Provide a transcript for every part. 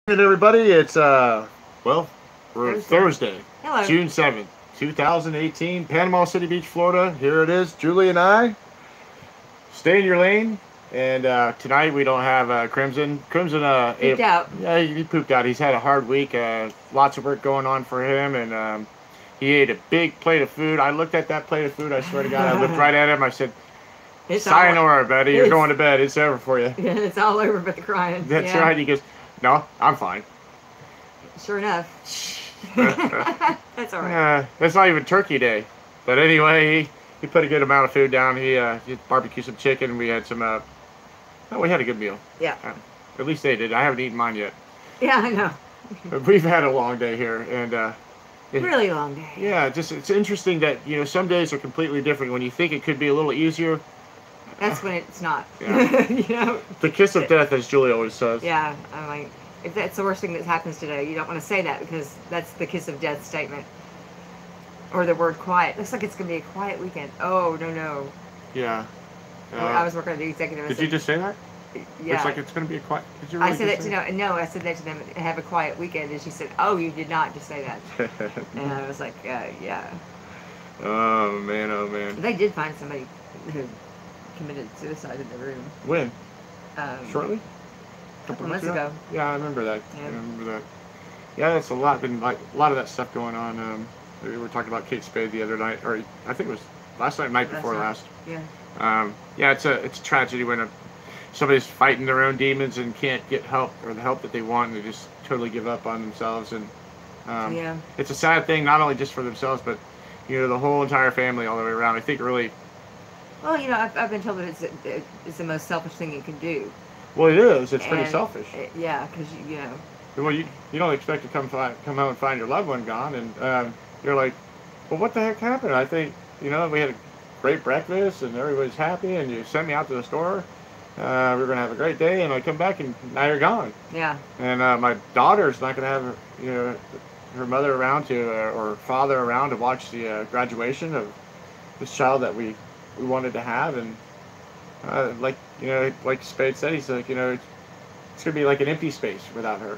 Good everybody, it's well, we're Thursday. Thursday, Hello. June 7th, 2018, Panama City Beach, Florida. Here it is, Julie and I. Stay in your lane. And tonight we don't have Crimson. Crimson, Pooped out. yeah, he pooped out. He's had a hard week. Lots of work going on for him, and he ate a big plate of food. I looked at that plate of food. I swear to God, I looked right at him. I said, It's "Sayonara, buddy. You're going to bed. It's over for you." Yeah, it's all over but the crying. That's yeah. right. He goes, "No, I'm fine." Sure enough. That's all right. That's not even Turkey Day. But anyway, he put a good amount of food down. He barbecued some chicken. We had some. We had a good meal. Yeah. At least they did. I haven't eaten mine yet. Yeah, I know. But we've had a long day here, and really long day. Yeah, just it's interesting that some days are completely different. When you think it could be a little easier, that's when it's not. Yeah. The kiss of death, as Julie always says. Yeah, I'm like, if that's the worst thing that happens today, you don't want to say that because that's the kiss of death statement. Or the word quiet. Looks like it's going to be a quiet weekend. Oh, no. Yeah. I was working at the executive. Did you just say that? Yeah. Looks like it's going to be a quiet. Did you really I said that to them. No, I said that to them. Have a quiet weekend, and she said, "Oh, you did not just say that." And I was like, "Yeah." Oh man. They did find somebody who committed suicide in the room. When? Shortly? A couple months ago. Yeah, I remember that. Yeah. I remember that. Yeah, that's a lot. Been like a lot of that stuff going on. We were talking about Kate Spade the other night, or I think it was last night before last. Yeah. Yeah, it's a tragedy when somebody's fighting their own demons and can't get help or the help that they want, and they just totally give up on themselves. And yeah, it's a sad thing, not only just for themselves, but the whole entire family all the way around. I think really. Well, I've been told that it's the most selfish thing you can do. Well, it is. It's pretty selfish. Yeah, because Well, you don't expect to come home and find your loved one gone, and you're like, well, what the heck happened? I think we had a great breakfast and everybody's happy, and you sent me out to the store. We were gonna have a great day, and I come back and now you're gone. Yeah. And my daughter's not gonna have her mother around or father around to watch the graduation of this child that we wanted to have, and like Spade said, he's like it's gonna be like an empty space without her,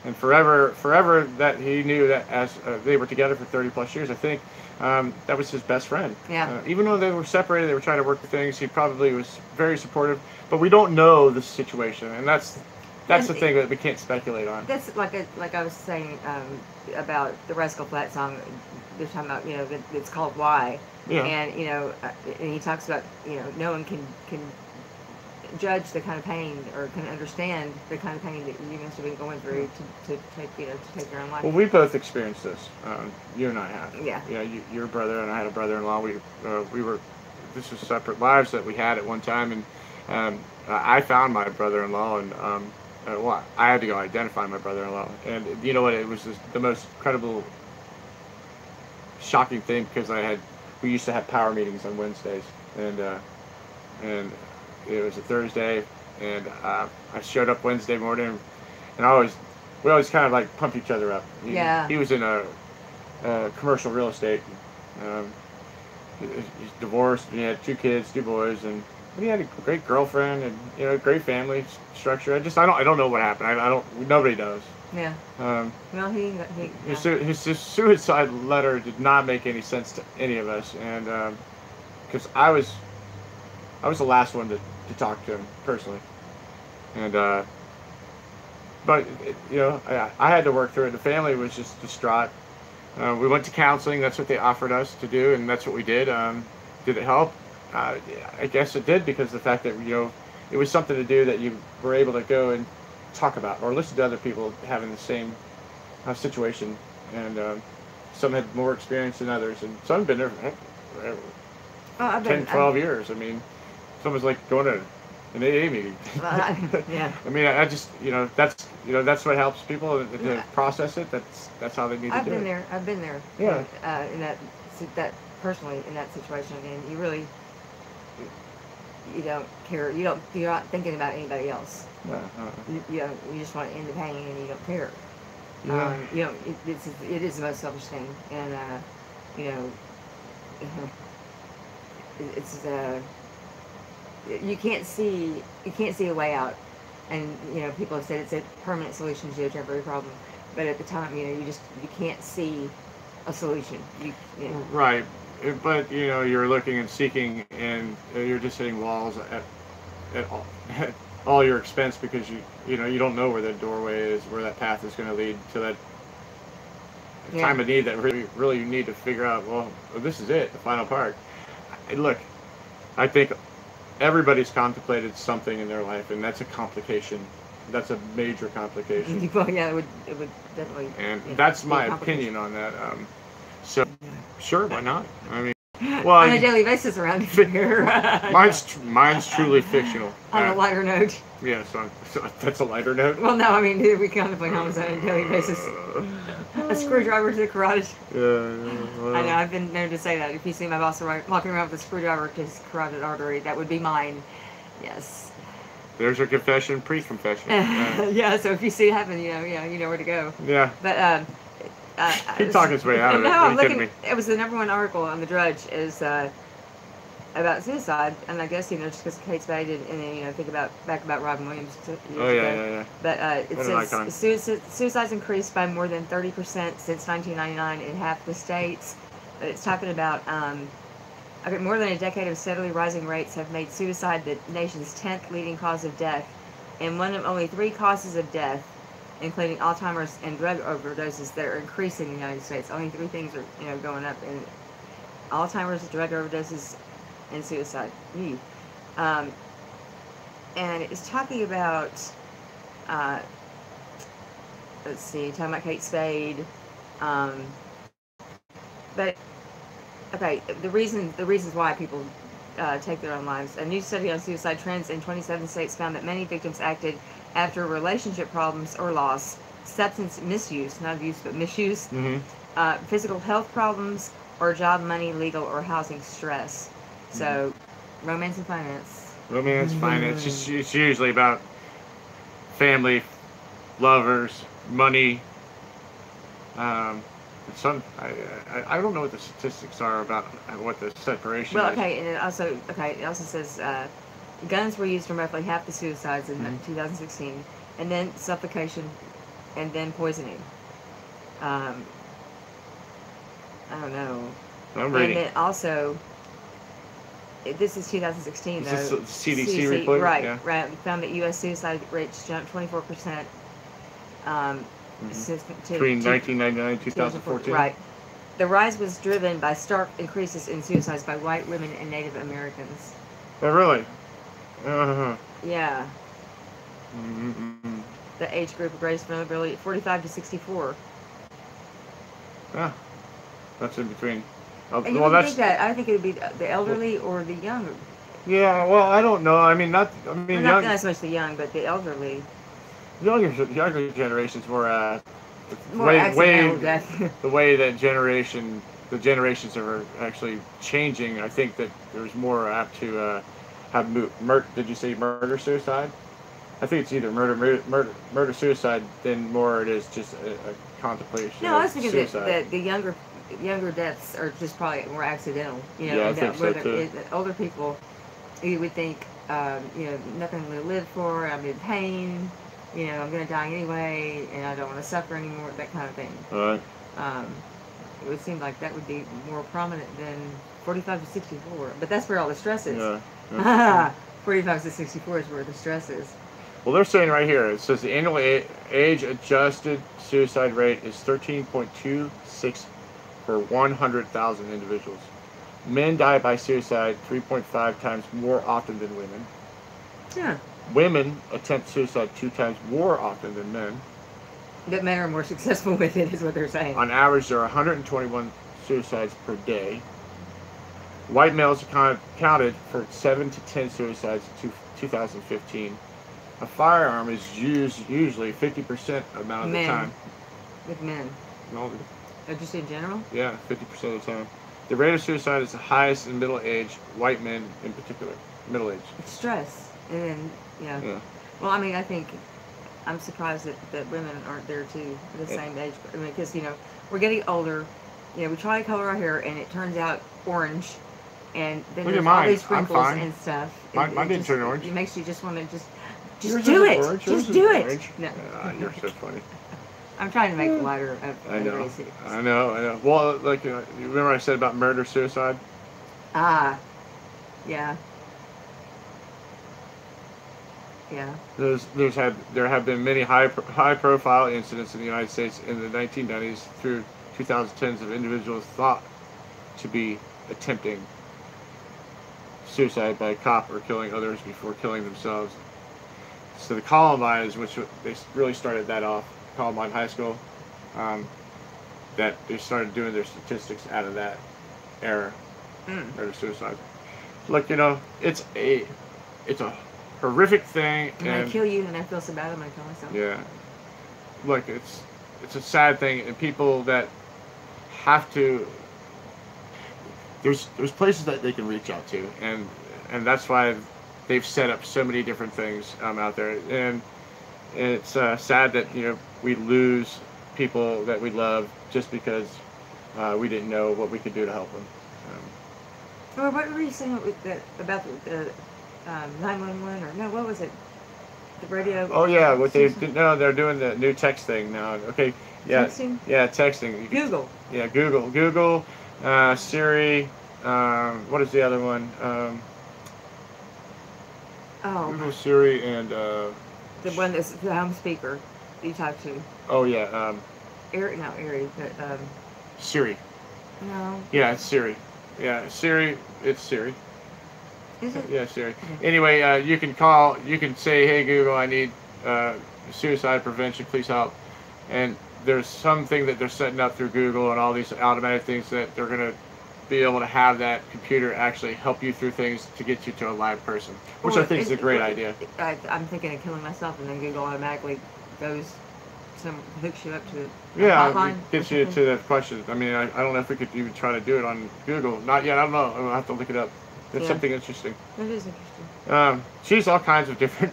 and forever that he knew that as they were together for 30 plus years, I think that was his best friend. Yeah. Even though they were separated, they were trying to work things. He probably was very supportive, but we don't know the situation, and that's the thing that we can't speculate on. That's like I was saying about the Rascal Flatts song. They're talking about it's called Why. Yeah. And and he talks about no one can judge the kind of pain or can understand the kind of pain that you must have been going through to take your own life. Well, we both experienced this. You and I have. Yeah. Yeah. Your brother and I had a brother-in-law. We were. This was separate lives that we had at one time, and I found my brother-in-law, and I had to go identify my brother-in-law, and you know what? It was the most incredible, shocking thing because we used to have power meetings on Wednesdays, and it was a Thursday, and I showed up Wednesday morning, and we always kind of like pumped each other up. He was in a commercial real estate. He's divorced, and he had 2 kids, 2 boys, and he had a great girlfriend and great family structure. I don't know what happened. Nobody knows. Yeah. Well, his suicide letter did not make any sense to any of us, and because I was the last one to talk to him personally, and but I had to work through it. The family was just distraught. We went to counseling. That's what they offered us to do, and that's what we did. Did it help? I guess it did, because the fact that it was something to do that you were able to go and talk about or listen to other people having the same situation, and some had more experience than others, and some have been there for 10, 12 years. I mean, someone's like going to an AA meeting. Yeah. I mean, I just that's what helps people to process it. That's how they need to do it. I've been there. Yeah. In that personally in that situation, and you don't care. You're not thinking about anybody else. You just want to end the pain, and you don't care. Yeah. It is the most selfish thing, and it's you can't see a way out and people have said it's a permanent solution to a temporary problem. But at the time, you can't see a solution. Right. But you're looking and seeking, and you're just hitting walls at all, at all your expense, because you don't know where that doorway is, where that path is going to lead to that time of need that really you need to figure out. Well, this is it, the final part. Look, I think everybody's contemplated something in their life, and that's a complication. That's a major complication. Well, yeah, it would definitely. And that's my opinion on that. So, sure, why not? I mean, well, on a daily basis around here. mine's truly fictional. On a lighter note. Yeah, so that's a lighter note. Well, no, I mean we contemplate homicide on a daily basis. A screwdriver to the carotid. Well, I know, I've been known to say that. If you see my boss walking around with a screwdriver to his carotid artery, that would be mine. Yes. There's your confession, pre-confession. Yeah, so if you see it happen, you know where to go. Yeah. But he's talking his way out of it. No, I'm looking. It was the #1 article on the Drudge is about suicide, and I guess just because Kate Spade and then think about Robin Williams. Yeah. But it says suicides increased by more than 30% since 1999 in half the states. But it's talking about more than a decade of steadily rising rates have made suicide the nation's 10th leading cause of death, and one of only 3 causes of death, including Alzheimer's and drug overdoses, that are increasing in the United States. Only 3 things are going up: in Alzheimer's, drug overdoses, and suicide. And it's talking about talking about Kate Spade. But okay, the reasons why people take their own lives. A new study on suicide trends in 27 states found that many victims acted after relationship problems or loss, substance misuse, not abuse, but misuse, physical health problems, or job, money, legal, or housing stress. So, romance and finance. Romance, finance. It's usually about family, lovers, money. I don't know what the statistics are about what the separation is. Well, okay, and it also says guns were used in roughly half the suicides in 2016, and then suffocation, and then poisoning. I don't know. I'm reading. And then also, this is 2016 though. Is this the CDC report? Right, yeah. right. We found that U.S. suicide rates jumped 24%. Between 1999 and 2014. Right. The rise was driven by stark increases in suicides by white women and Native Americans. Oh, really? Uh-huh. Yeah. Mm-hmm. The age group of greatest vulnerability, 45 to 64. Yeah. That's in between. And you would think that. I think it would be the elderly or the younger. Yeah, well, I don't know. I mean, not so much the young, but the elderly. Younger generations more death. The way that the generations are actually changing. I think that there's more apt to have did you say murder suicide? I think it's either murder suicide than more it is just a contemplation. No, I was thinking that the younger deaths are just probably more accidental. Yeah, I think so too. Older people, you would think nothing to live for. I'm in pain. I'm going to die anyway, and I don't want to suffer anymore, that kind of thing. All right. It would seem like that would be more prominent than 45 to 64. But that's where all the stress is. Yeah. 45 to 64 is where the stress is. Well, they're saying right here, it says the annual age-adjusted suicide rate is 13.26 per 100,000 individuals. Men die by suicide 3.5 times more often than women. Yeah. Women attempt suicide 2 times more often than men. That men are more successful with it, is what they're saying. On average, there are 121 suicides per day. White males accounted for 7 to 10 suicides in 2015. A firearm is used usually 50% amount of the time. With men? No. Just in general? Yeah, 50% of the time. The rate of suicide is the highest in middle-aged, white men in particular. Middle-aged. It's stress. And then, yeah. Well, I mean, I think I'm surprised that women aren't there too, at the same age. I mean, because, we're getting older. We try to color our hair, and it turns out orange. And then there's all these wrinkles and stuff. Mine didn't turn orange. It makes you just want to Just do it. Just do it. No. You're so funny. I'm trying to make lighter of I know. Well, like, you remember I said about murder, suicide? Ah, yeah. Yeah. There have been many high-profile incidents in the United States in the 1990s through 2010s of individuals thought to be attempting suicide by a cop or killing others before killing themselves. So the Columbines, which they really started that off, Columbine High School, that they started doing their statistics out of that era, murder suicide. Look, it's a horrific thing. And I kill you, and I feel so bad, I'm gonna kill myself. Yeah. Look, it's a sad thing, and people that have to. There's places that they can reach out to, and that's why they've set up so many different things out there, and it's sad that we lose people that we love just because we didn't know what we could do to help them. Or what were you saying about the 911 or no? What was it? The radio. Oh yeah, they're doing the new text thing now. Okay, yeah, texting? Yeah, texting. Google. Yeah, Google, Siri. What is the other one? Google, Siri, and the one that's the home speaker that you talk to. Oh yeah. Ari, but Siri. No. Yeah, it's Siri. Yeah, Siri. It's Siri. Is it? Yeah, Siri. Okay. Anyway, you can call. You can say, "Hey Google, I need suicide prevention. Please help." And there's something that they're setting up through Google and all these automatic things that they're gonna be able to have that computer actually help you through things to get you to a live person, which I think is a great idea. I'm thinking of killing myself, and then Google automatically hooks you up to the hotline. Gets you to that question. I mean, I don't know if we could even try to do it on Google. Not yet. I don't know. I'll have to look it up. It's something interesting. It is interesting. She's all kinds of different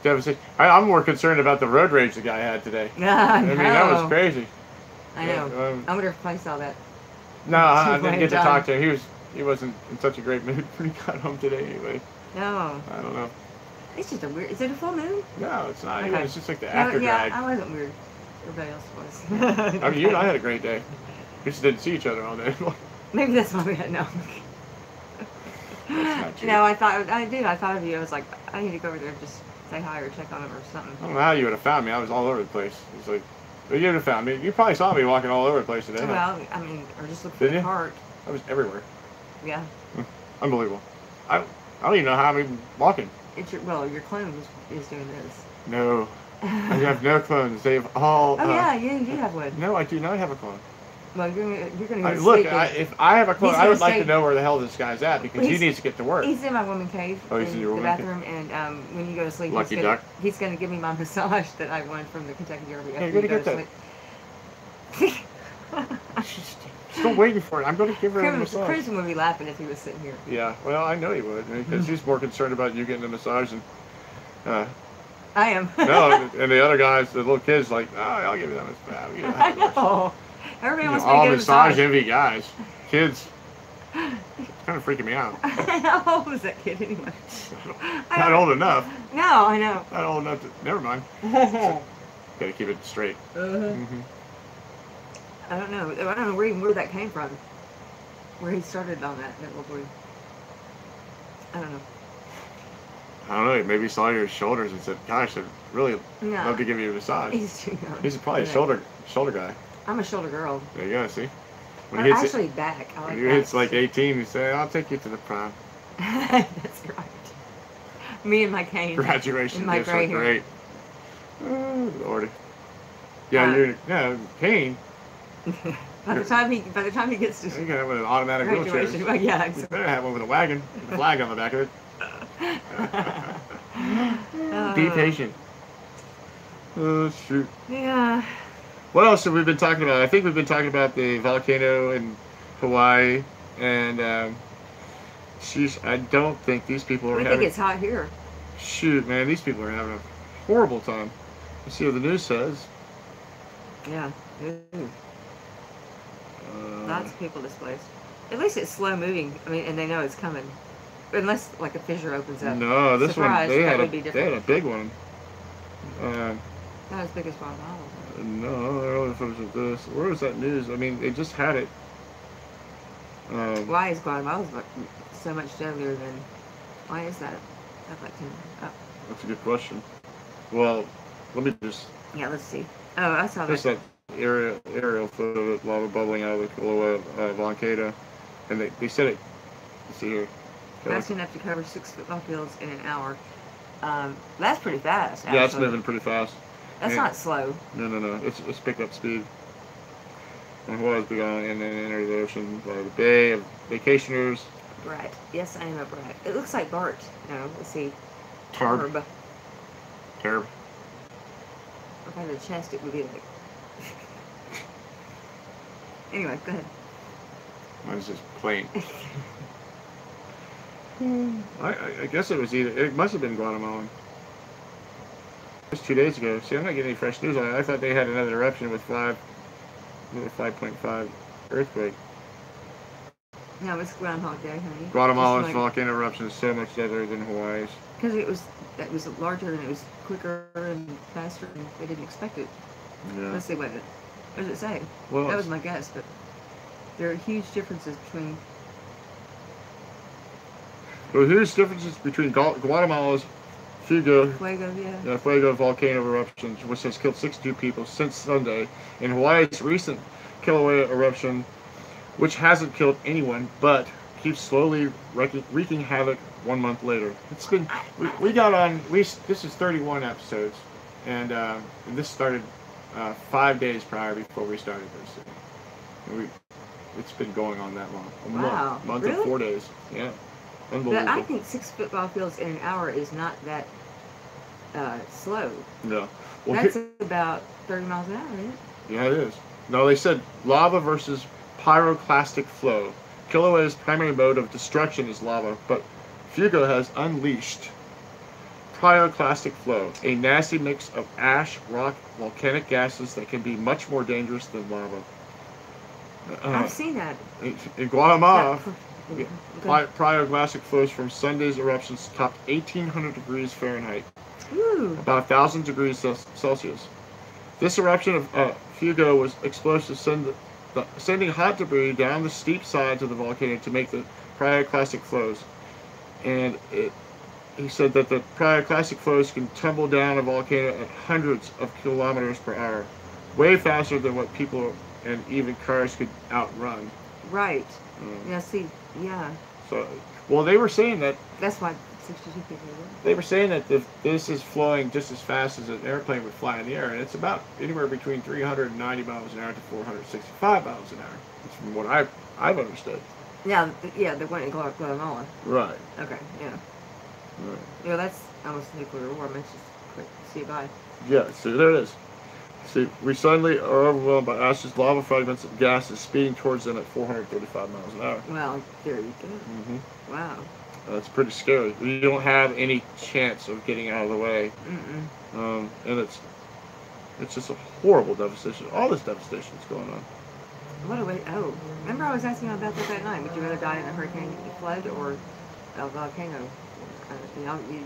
devastation. I'm more concerned about the road rage the guy had today. I mean, that was crazy. I know. I wonder if I saw that. No, I didn't get to talk to him. He wasn't in such a great mood when he got home today anyway. No. I don't know. It's just a weird... Is it a full moon? No, it's not. Okay. It's just like the after drag. I wasn't weird. Everybody else was. I mean, you and I had a great day. We just didn't see each other all day. Maybe that's why we had no. That's not true. No, I thought of you. I was like, I need to go over there and just say hi or check on him or something. I don't know how you would have found me. I was all over the place. It's like, but you would have found me. You probably saw me walking all over the place today. Well, I mean, or just look for the cart. I was everywhere. Yeah. Unbelievable. I don't even know how I'm walking. Your clone is doing this. No. I have no clones. They've all... Oh, yeah, you do have one. No, I do not have a clone. Well, you're going to look, if I have a clone, I would like to know where the hell this guy's at, because he needs to get to work. He's in my woman cave. Oh, he's in your woman bathroom, cave? And when you go to sleep, he's going to give me my massage that I won from the Kentucky Derby. Hey, you're going to get that. Still waiting for it. I'm going to give her a massage. Crimson would be laughing if he was sitting here. Yeah, well, I know he would, because he's more concerned about you getting a massage than... I am. No, and the other guys, the little kids, like, oh, I'll give you that massage. I know. Everybody wants me to all get a massage. envy guys. Kids. It's kind of freaking me out. How old was that kid anyway? Not old enough. No, I know. Not old enough to... Never mind. Gotta keep it straight. I don't know. I don't know where that came from. Where he started on that little boy. I don't know. I don't know. Maybe he saw your shoulders and said, "Gosh, I'd really love to give you a massage." He's too young. He's probably a shoulder guy. I'm a shoulder girl. There you go. See. When actually, back. I like when he hits like 18, you say, "I'll take you to the prom." That's right. Me and my cane. Graduation and my gifts are great. Oh, Lordy. Yeah, cane. By the time he gets to you got have one with an automatic wheelchair. Well, yeah, exactly. You better have one with a wagon with a flag on the back of it. Be patient. Oh shoot. Yeah. What else have we been talking about? I think we've been talking about the volcano in Hawaii, and I don't think these people are. We think it's hot here. Shoot, man, these people are having a horrible time. Let's see what the news says. Yeah. Lots of people displaced. At least it's slow moving. I mean, and they know it's coming. unless like a fissure opens up. No, this Surprise, one that would be they different. had a big one. Not as big as Guatemala. No, there are other photos of this. Where was that news? I mean, they just had it. Why is Guatemala so much deadlier than? Why is that? I'd like to know. Oh. That's a good question. Well, let me just. Yeah, let's see. Oh, I saw that. Just that aerial photo of lava bubbling out of the Kilauea volcano, and they said it. Let's see here. Fast enough to cover 6 football fields in an hour. That's pretty fast. Actually. Yeah, it's moving pretty fast. That's not slow. No. It's picked up speed. And Hawaii's begun and then entered the ocean by the bay of vacationers. Brat. Yes, I am a brat. It looks like Bart. No, let's see. Tarb. If I had a chest, it would be like. Anyway, go ahead. Mine's just plain. I guess it was it must have been Guatemalan. It was 2 days ago. See, I'm not getting any fresh news on it. I thought they had another eruption with 5.5 earthquake. No, it's Groundhog Day, honey. Guatemala's volcano eruption is so much deadlier than Hawaii's. Because it was larger and it was quicker and faster and they didn't expect it. Yeah. Let's see what does it say? Well, that was my guess, but there are huge differences between. Well, huge differences between Guatemala's Fuego volcano eruptions, which has killed 62 people since Sunday, and Hawaii's recent Kilauea eruption, which hasn't killed anyone, but keeps slowly wreaking havoc 1 month later. It's been, we got on, this is 31 episodes, and this started 5 days prior before we started this. And it's been going on that long. Wow. Month Really? and 4 days. Yeah. Unbelievable. But I think 6 football fields in an hour is not that slow. No. Well, that's about 30 miles an hour, isn't it? Yeah, it is. No, they said lava versus pyroclastic flow. Kilauea's primary mode of destruction is lava, but Fuego has unleashed pyroclastic flow, a nasty mix of ash, rock, volcanic gases that can be much more dangerous than lava. I've seen that. In Guatemala, pyroclastic flows from Sunday's eruptions topped 1,800 degrees Fahrenheit, about 1,000 degrees Celsius. This eruption of Fuego was explosive, sending hot debris down the steep sides of the volcano to make the pyroclastic flows. And he said that the pyroclastic flows can tumble down a volcano at hundreds of kilometers per hour, way faster than what people and even cars could outrun. Right. Yeah, see, yeah. So, well, they were saying that... That's why 62 people were. They were saying that this is flowing just as fast as an airplane would fly in the air, and it's about anywhere between 390 miles an hour to 465 miles an hour. That's from what I've understood. Yeah, the one in Guatemala. Right. Okay, yeah. Right. Yeah, that's almost nuclear war. Let's just quick see it by. Yeah, see, there it is. See, we suddenly are overwhelmed by ashes, lava fragments, and gases speeding towards them at 435 miles an hour. Well, there you go. Mm-hmm. Wow. That's pretty scary. You don't have any chance of getting out of the way. Mm-mm. And it's just a horrible devastation. All this devastation is going on. What a way! Oh, remember I was asking about that night. Would you rather die in a hurricane flood or a volcano?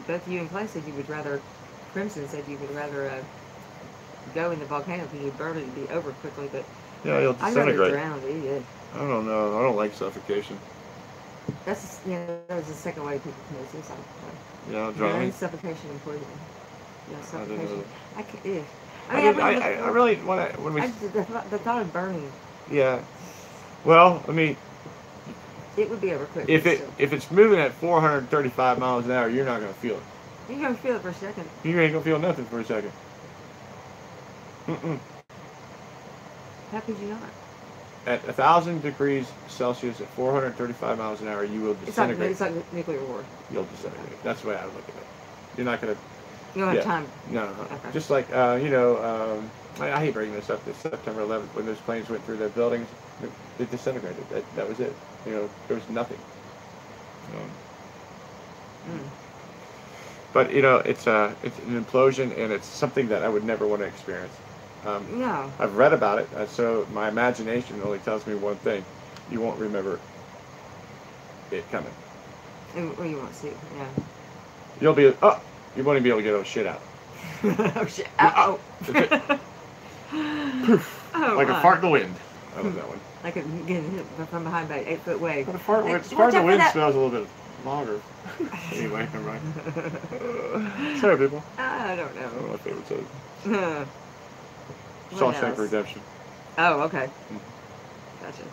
Both you and Clay said you would rather. Crimson said you would rather go in the volcano because you'd burn it and be over quickly. But yeah, you'll disintegrate. I'd rather drown. Yeah. I don't know. I don't like suffocation. That's that was the second way people commit suicide. Yeah, drowning. Suffocation and poisoning. Yeah, suffocation. I can't. Yeah. I really want to. When we the thought of burning. Yeah. Well, I mean, it would be over quick. If it's moving at 435 miles an hour, you're not gonna feel it. You're gonna feel it for a second. You ain't gonna feel nothing for a second. Mm-mm. How could you not? At 1,000 degrees Celsius at 435 miles an hour, you will disintegrate. It's like nuclear war. You'll disintegrate. That's the way I would look at it. You're not gonna. You don't have time. No. Okay. Just like I hate bringing this up. This September 11th, when those planes went through the buildings, it disintegrated. That was it. There was nothing. But it's an implosion, and it's something that I would never want to experience. No. I've read about it, so my imagination only tells me one thing: you won't remember it coming. Well, you won't see. Yeah. You'll be, oh, you won't even be able to get a shit out. Oh shit! Oh. Poof. Oh, Like a fart in the wind. I love that one. Like getting hit from behind by an 8-foot wave. But a fart in the wind smells a little bit longer. Anyway, never mind. Sorry, people. I don't know. One of my favorite shows. What Shawshank else? Redemption. Oh, okay. Gotcha.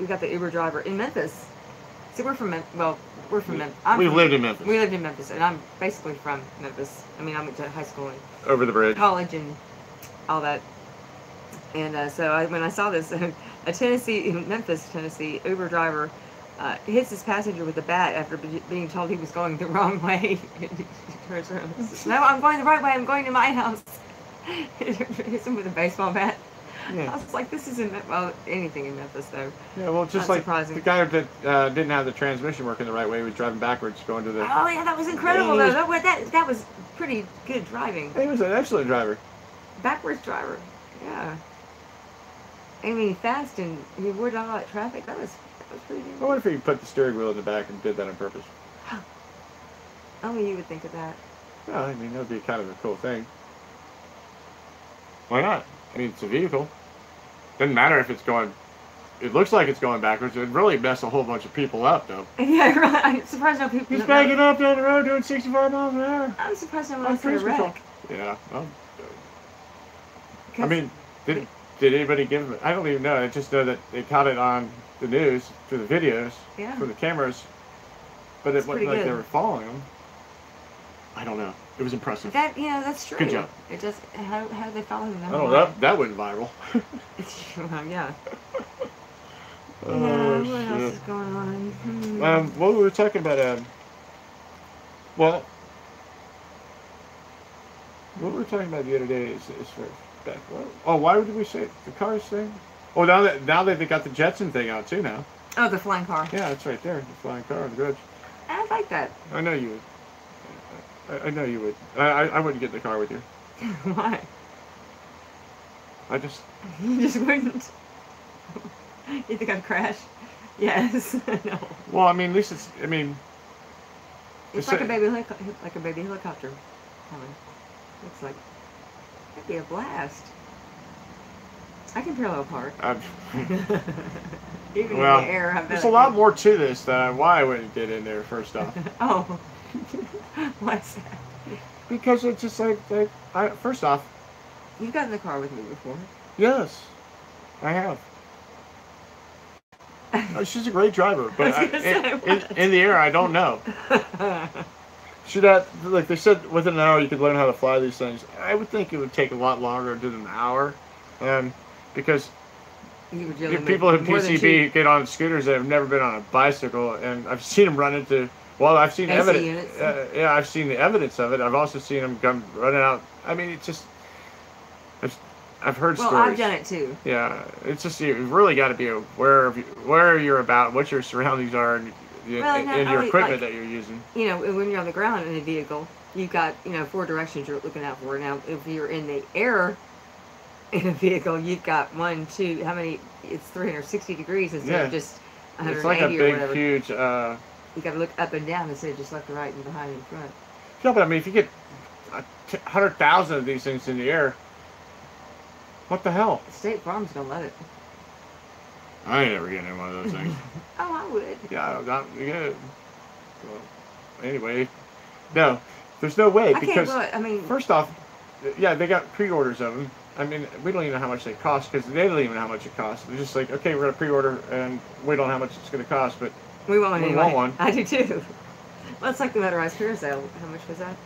We got the Uber driver in Memphis. See, we're from we're from Memphis. We lived in Memphis. We lived in Memphis, and I'm basically from Memphis. I mean, I went to high school and over the bridge, college, and all that. And so when I saw this, Memphis, Tennessee Uber driver hits his passenger with a bat after being told he was going the wrong way. He turns around and says, "No, I'm going the right way. I'm going to my house." Hits him with a baseball bat. Yeah. I was like, this isn't, well, anything in Memphis, though. Yeah, well, just Not like surprising. the guy that didn't have the transmission working the right way, he was driving backwards going to the... Oh, yeah, that was incredible, though. That was pretty good driving. He was an excellent driver. Backwards driver, yeah. I mean, fast, and he avoided all that traffic. That was pretty good. I wonder if he put the steering wheel in the back and did that on purpose. Only you would think of that. Well, I mean, that would be kind of a cool thing. Why not? I mean, it's a vehicle. Doesn't matter if it's going... It looks like it's going backwards. It would really mess a whole bunch of people up, though. Yeah, right. I'm surprised no people... He's backing up down the road doing 65 miles an hour. I'm surprised no one else had a wreck. Yeah, well... I mean, did anybody give him... I don't even know. I just know that they caught it on the news through the videos, from the cameras. But it wasn't like they were following him. I don't know. It was impressive. That's true. Good job. It just how did they follow him? Oh, that went viral. Yeah. Oh, what shit. else is going on? What we were talking about, what we were talking about the other day is for back. Oh, why did we say the cars thing? Oh, now that they got the Jetson thing out too now. Oh, the flying car. Yeah, it's right there. The flying car on the bridge. I like that. I know you would. I know you would. I wouldn't get in the car with you. Why? I just... You just wouldn't. You think I'd crash? Yes. No. Well, I mean, at least it's... I mean... It's like a baby helicopter coming. Looks like... That'd be a blast. I can parallel park. Even in the air. There's a lot more to this than why I wouldn't get in there, first off. Oh. What's that? Because it's just like first off... You've gotten in the car with me before. Yes. I have. She's a great driver, but in the air, I don't know. Like they said, within an hour you could learn how to fly these things. I would think it would take a lot longer than an hour, because people in PCB get on scooters that have never been on a bicycle, and I've seen them run into. Well, I've seen evidence. Yeah, I've seen the evidence of it. I've also seen them come running out. I mean, it's just. I've heard stories. Well, I've done it too. Yeah, it's just you've really got to be aware of where you're about, what your surroundings are, and your equipment that you're using. You know, when you're on the ground in a vehicle, you've got 4 directions you're looking out for. Now, if you're in the air in a vehicle, you've got 1, 2. How many? It's 360 degrees instead of just 180 it's like a big, or whatever. Huge. You got to look up and down instead of just left to right and behind and front. Yeah, but I mean, if you get 100,000 of these things in the air. What the hell? State Farm's gonna let it. I ain't never getting in one of those things. Oh, I would. Yeah, not good. Well, anyway, no, there's no way because first off, yeah, they got pre-orders of them. I mean, we don't even know how much they cost because they don't even know how much it costs. They're just like, okay, we're gonna pre-order and we don't know how much it's gonna cost, but we want one anyway. Want one. I do too. Well, it's like the motorized carousel. How much was that?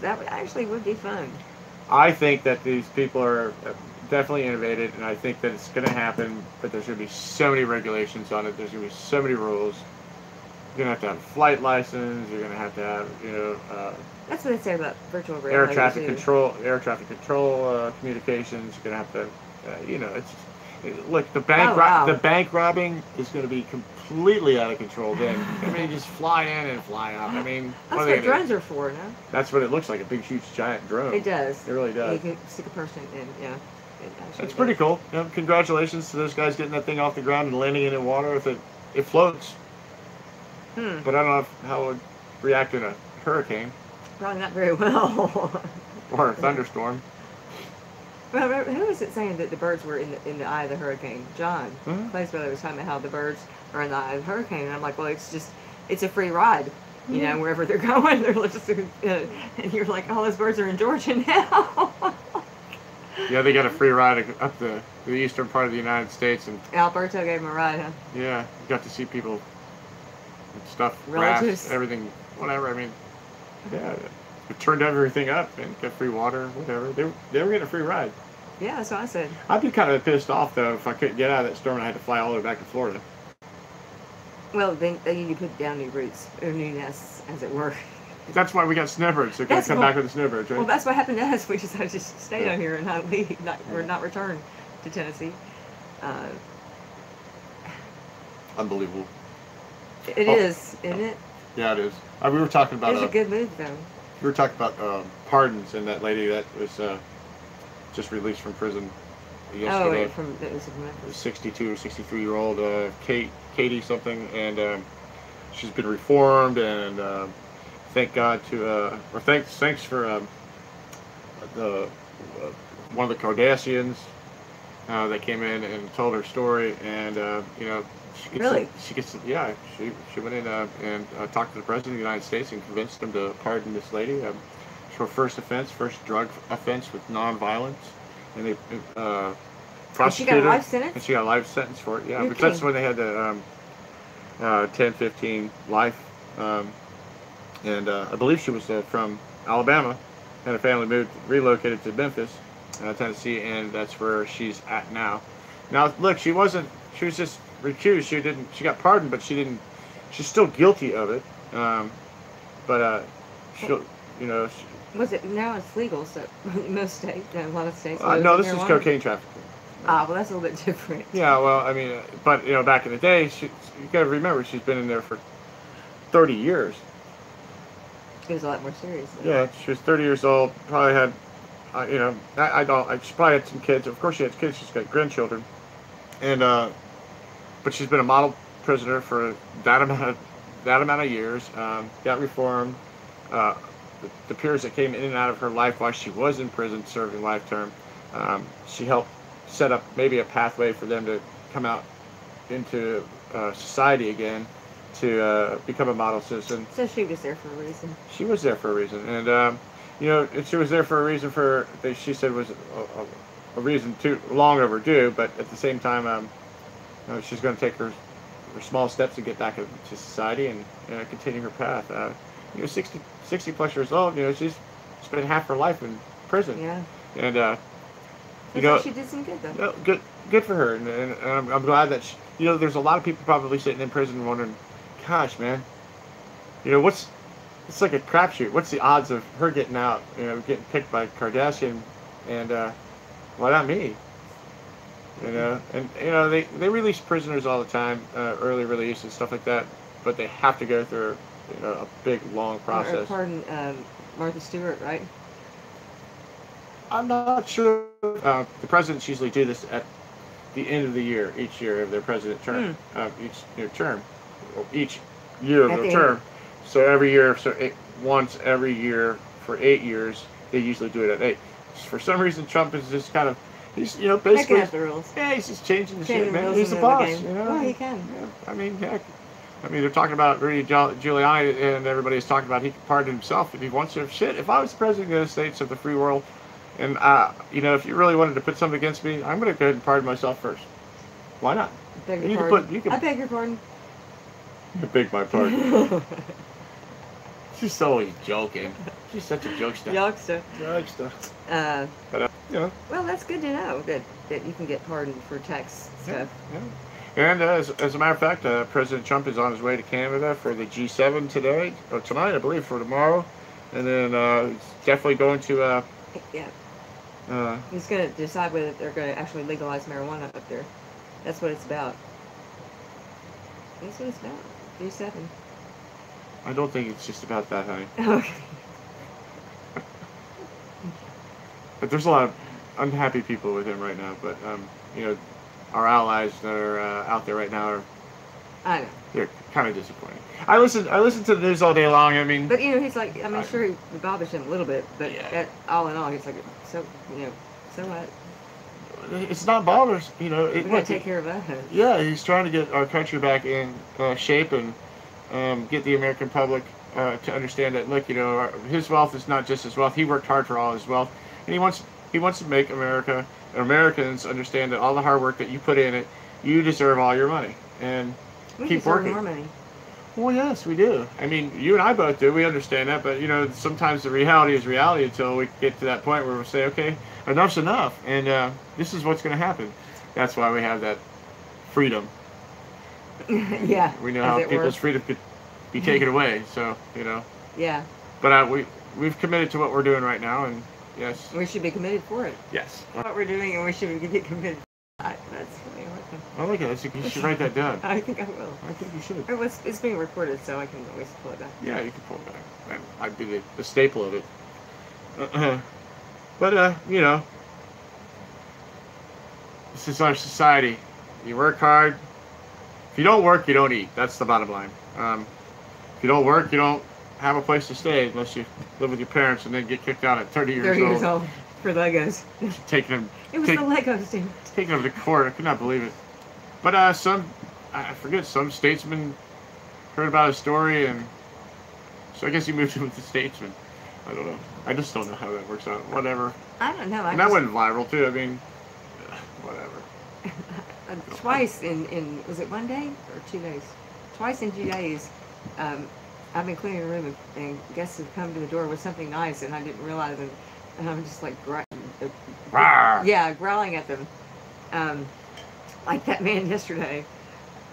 That actually would be fun. I think that these people are definitely innovated, and I think that it's going to happen, but there's going to be so many regulations on it. There's going to be so many rules. You're going to have a flight license. You're going to have, that's what they say about virtual reality. Air traffic control communications. You're going to have to, look, the bank robbing is going to be completely out of control then. I mean, just fly in and fly out. I mean, that's what drones are for, no? That's what it looks like, a big, huge, giant drone. It does. It really does. You can stick a person in, yeah. That's pretty cool. You know, congratulations to those guys getting that thing off the ground and landing it in water. If it floats. But I don't know how it would react in a hurricane. Probably not very well. Or a thunderstorm. Well, who was it saying that the birds were in the eye of the hurricane? John. Clay's brother was talking about how the birds are in the eye of the hurricane. And I'm like, well, it's a free ride. You know, wherever they're going, they're just, and you're like, oh, those birds are in Georgia now. Yeah, they got a free ride up the eastern part of the United States. And Alberto gave them a ride, huh? Yeah, you got to see people and stuff, relatives, rafts, everything, whatever. I mean, yeah, it turned everything up and got free water, whatever. They were getting a free ride. Yeah, that's what I said. I'd be kind of pissed off, though, if I couldn't get out of that storm and I had to fly all the way back to Florida. Well, then you put down new roots, or new nests, as it were. That's why we got snowbirds. They're going to come back with the snowbirds, right? Well, that's what happened to us. We decided to stay down here and not leave. We're not return to Tennessee. Unbelievable. It is, isn't it? Yeah, it is. We were talking about... It's a good move, though. We were talking about pardons and that lady that was just released from prison yesterday. Oh, that was from Memphis. 62 or 63-year-old Katie something, and she's been reformed, and thank God or thanks for the one of the Kardashians that came in and told her story, and you know, she went in and talked to the president of the United States and convinced him to pardon this lady. Her first drug offense with non-violence, and they prosecuted she got a life sentence? And she got a life sentence for it, yeah. You're Because that's when they had the 10-15 life. And I believe she was from Alabama, and her family relocated to Memphis, Tennessee, and that's where she's at now. Now, look, she was just recused. She got pardoned, but she's still guilty of it. Was it, now it's legal, so in most states, a lot of states. No, this is cocaine trafficking. Well, that's a little bit different. Yeah, well, I mean, but, you know, back in the day, you got to remember, she's been in there for 30 years. It was a lot more serious, though. Yeah, she was 30 years old, probably had, she probably had some kids. Of course she had kids, she's got grandchildren. And, but she's been a model prisoner for that amount of years, got reformed. The peers that came in and out of her life while she was in prison serving life term, she helped set up maybe a pathway for them to come out into society again, to become a model citizen. So she was there for a reason. She was there for a reason, and she was there for a reason she said was a reason too long overdue, but at the same time, she's going to take her small steps to get back into society and continue her path. 60 plus years old, she's spent half her life in prison. Yeah. And she did some good though. Good for her, and I'm glad that there's a lot of people probably sitting in prison wondering, gosh, man, it's like a crapshoot. What's the odds of her getting out, getting picked by Kardashian, and why not me? And they release prisoners all the time, early release and stuff like that, but they have to go through a big, long process. Pardon, Martha Stewart, right? I'm not sure. The presidents usually do this at the end of the year, each year of their president term, each year of their term. So every year, once every year for 8 years, they usually do it at 8. For some reason, Trump is just kind of, he's basically, the rules. Yeah, he's just changing the shit, man. He's the boss, Well, he can. Yeah, I mean, heck. They're talking about Rudy Giuliani, and everybody's talking about he can pardon himself if he wants to. Shit, if I was the president of the United States of the free world, and if you really wanted to put something against me, I'm going to go ahead and pardon myself first. Why not? I beg your pardon. You beg my pardon. She's always joking. She's such a jokester. Jokester. Well, that's good to know that you can get pardoned for tax stuff. Yeah. And as a matter of fact, President Trump is on his way to Canada for the G7 tonight, I believe, for tomorrow. And then he's definitely going to... he's going to decide whether they're going to actually legalize marijuana up there. That's what it's about. That's what it's about. G7. I don't think it's just about that, honey. Okay. But there's a lot of unhappy people with him right now. But you know, our allies that are out there right now are. I know. They're kind of disappointing. I listen to the news all day long. I mean, but you know, he's like, I mean, sure, it bothers him a little bit, but yeah. all in all, he's like, so you know, so what? It's not bothers. You know, We gotta take care of that. Yeah, he's trying to get our country back in shape and get the American public to understand that. Look, you know, his wealth is not just his wealth. He worked hard for all his wealth, and he wants to make America and Americans understand that all the hard work that you put in it, you deserve all your money and We keep deserve working. more money. Well, yes, we do. I mean, you and I both do. We understand that, but you know, sometimes the reality is reality until we get to that point where we say, okay, enough's enough, and this is what's going to happen. That's why we have that freedom. Yeah. We know how people's freedom could be taken away. So you know. Yeah. But we've committed to what we're doing right now, and yes. We should be committed for it. Yes. What we're doing, and we should be committed. That's really important. I like it. You should write that down. I think I will. I think you should. It's being recorded, so I can always pull it back. Yeah, you can pull it back. I'd be the staple of it. But you know, this is our society. You work hard. If you don't work, you don't eat. That's the bottom line. If you don't work, you don't have a place to stay unless you live with your parents and then get kicked out at 30 years old. 30 years old for Legos. Taking them. It was the Legos, dude. Taking them to court. I could not believe it. But I forget, some statesman heard about his story, and so I guess he moved in with the statesman. I don't know. I just don't know how that works out. Whatever. I don't know. And that went viral too. I mean, whatever. Twice in was it 1 day or 2 days? Twice in 2 days, I've been cleaning the room and guests have come to the door with something nice, and I didn't realize it. And I'm just like, growling at them, like that man yesterday,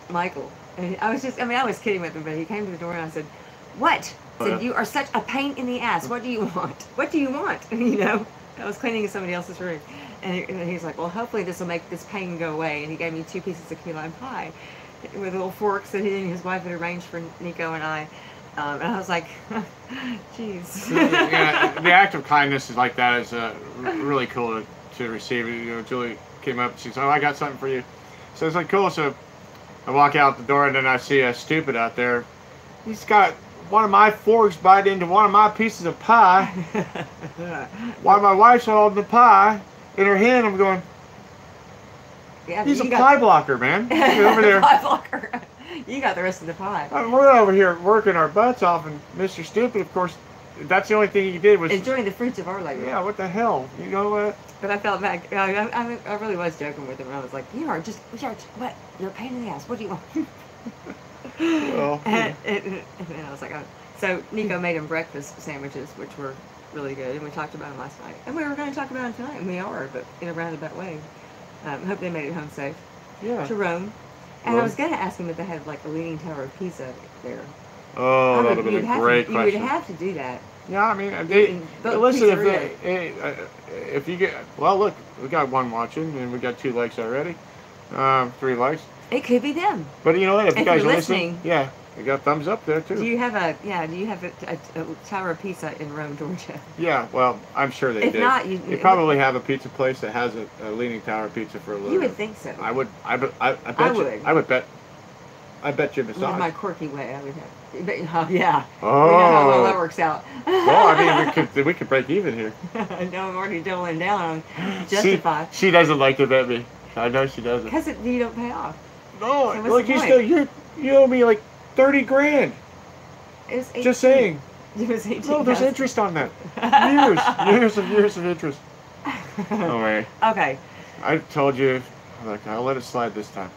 Michael. And I was kidding with him, but he came to the door and I said, "What?" I said, "You are such a pain in the ass. What do you want? What do you want?" You know, I was cleaning in somebody else's room, and he's like, "Well, hopefully this will make this pain go away." And he gave me 2 pieces of key lime pie with little forks that he and his wife had arranged for Nicko and I. And I was like, "Jeez." Yeah, the act of kindness is like that is really cool to receive. You know, Julie came up and she said, "Oh, I got something for you." So it's like cool. So I walk out the door and then I see a stupid out there. He's got one of my forks bite into one of my pieces of pie. While my wife's holding the pie in her hand, I'm going, yeah, he's a pie blocker, man. He's over there. Pie blocker. You got the rest of the pie. We're over here working our butts off, and Mr. Stupid, of course, that's the only thing he did was enjoying the fruits of our labor. Yeah, what the hell? You know what? But I felt bad. I really was joking with him. I was like, you're what? You're a pain in the ass. What do you want? Well, and then I was like, oh. So Nicko made him breakfast sandwiches, which were really good, and we talked about them last night. And we were going to talk about them tonight, and we are, but in a roundabout way. Hope they made it home safe. Yeah. To Rome. And I was going to ask him if they had like a Leaning Tower of Pisa there. Oh, that would have been a great question. You would have to do that. Yeah, I mean, listen, if you get, well, look, we got one watching, and we got 2 likes already, 3 likes. It could be them. But you know what? If you guys are listening, yeah, we got thumbs up there too. Do you have a Tower of Pisa in Rome, Georgia? Yeah, well, I'm sure they did. If not, you probably have a pizza place that has a Leaning Tower pizza for a little. You would think so. I would. I bet. I bet you besides. In my quirky way, I would have. Yeah. Oh. We know how well that works out. Well, I mean, we could break even here. No, I'm already doubling down on Justify. She doesn't like to bet me. I know she doesn't. Because you don't pay off. No, so like you owe me like 30 grand. Just saying. It was 18. No, there's interest on that. years of interest. Oh man. Okay. I told you, look, I'll let it slide this time.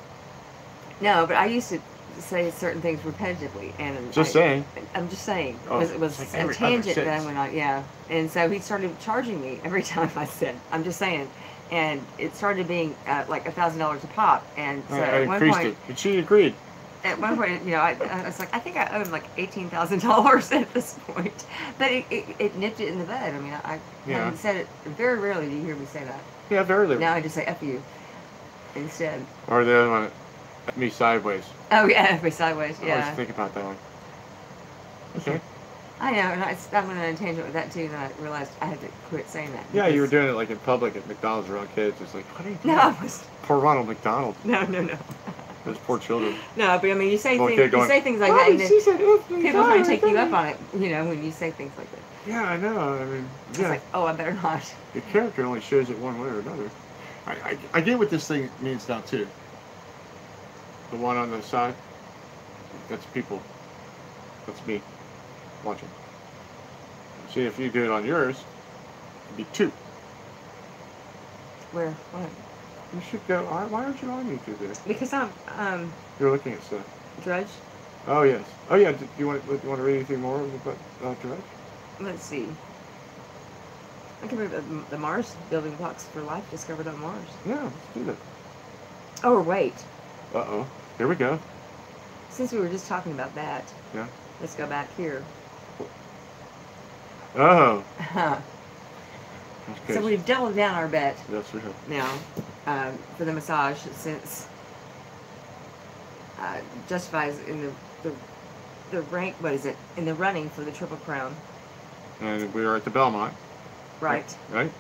No, but I used to say certain things repetitively, and saying. I'm just saying, because it was a tangent that I went on. Yeah, and so he started charging me every time I said, "I'm just saying." And it started being like $1,000 a pop, and so at one point, and she agreed. At one point, you know, I was like, I think I owed like $18,000 at this point, but it nipped it in the bud. I mean, I haven't said it. Very rarely do you hear me say that. Yeah, very rarely. Now I just say "F you" instead. Or the other one, "Me sideways." Oh yeah, "F me sideways." Yeah. I always think about that one. Okay. I know, and I went on a tangent with that too, and then I realized I had to quit saying that. Yeah, you were doing it like in public at McDonald's around kids. It's like, what are you doing? No, I was. Poor Ronald McDonald. No. Those poor children. No, but I mean, you say Little things, kid going, you say things like that, and then she said if people try to take you up on it. You know, when you say things like that. Yeah, I know. I mean, It's yeah. like, oh, I better not. The character only shows it one way or another. I get what this thing means now too. The one on the side, that's people. That's me watching. See, if you do it on yours, it'd be 2. Where? What? You should go. Why aren't you on YouTube there? Because I'm You're looking at stuff. Drudge. Oh yes. Oh yeah. Do you want to read anything more about Drudge? Let's see. I can read the Mars building blocks for life discovered on Mars. Yeah, let's do that. Oh wait. Uh-oh. Here we go. Since we were just talking about that. Yeah. Let's go back here. Oh. So we've doubled down our bet. Yes, we have. Now, for the massage, since Justifies in the rank. What is it? In the running for the Triple Crown. And we are at the Belmont. Right. Right.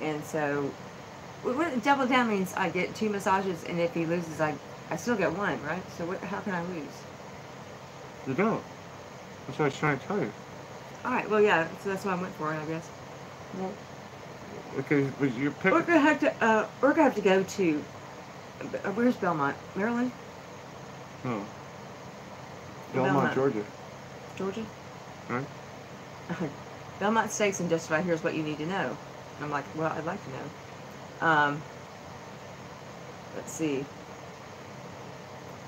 And so, double down means I get 2 massages, and if he loses, I still get 1, right? So how can I lose? You don't. That's what I was trying to tell you. All right. Well, yeah. So that's what I went for, I guess. Well, okay, but you're picking. We're gonna have to go to. Where's Belmont? Maryland? No. Belmont, Georgia. Georgia? Right. Belmont Steaks and Justify. Here's what you need to know. I'm like, well, I'd like to know. Let's see.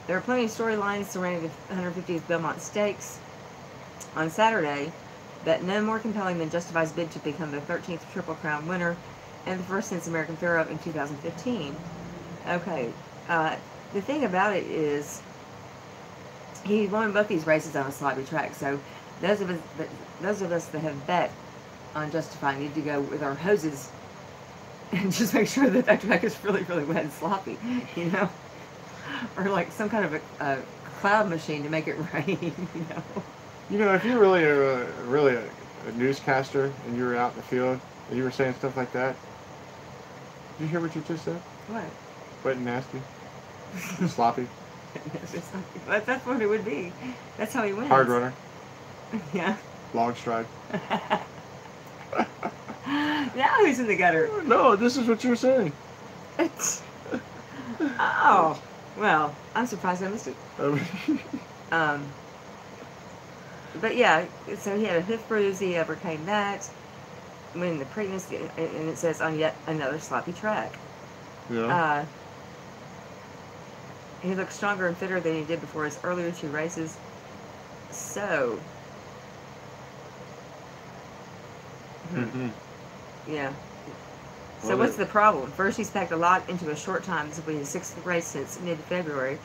There are plenty of storylines surrounding the 150th Belmont Stakes on Saturday, but none more compelling than Justify's bid to become the 13th Triple Crown winner and the first since American Pharaoh in 2015. Okay, the thing about it is he won both these races on a sloppy track, so those of us that have bet on Justify need to go with our hoses and just make sure that that track is really, really wet and sloppy, you know? Or like some kind of a cloud machine to make it rain, you know? You know, if you're really a newscaster and you were out in the field and you were saying stuff like that, did you hear what you just said? What? Wet and nasty. Sloppy. That's what it would be. That's how he wins. Hard runner. Yeah. Long stride. Now he's in the gutter. No, this is what you're saying. Oh. Well, I'm surprised I missed it. But yeah, so he had a hip bruise, he overcame that. When the Preakness, and it says on yet another sloppy track. Yeah. He looked stronger and fitter than he did before his earlier 2 races. So. Mm-hmm. Yeah. So Well, what's the problem? First, he's packed a lot into a short time. This will be his 6th race since mid-February.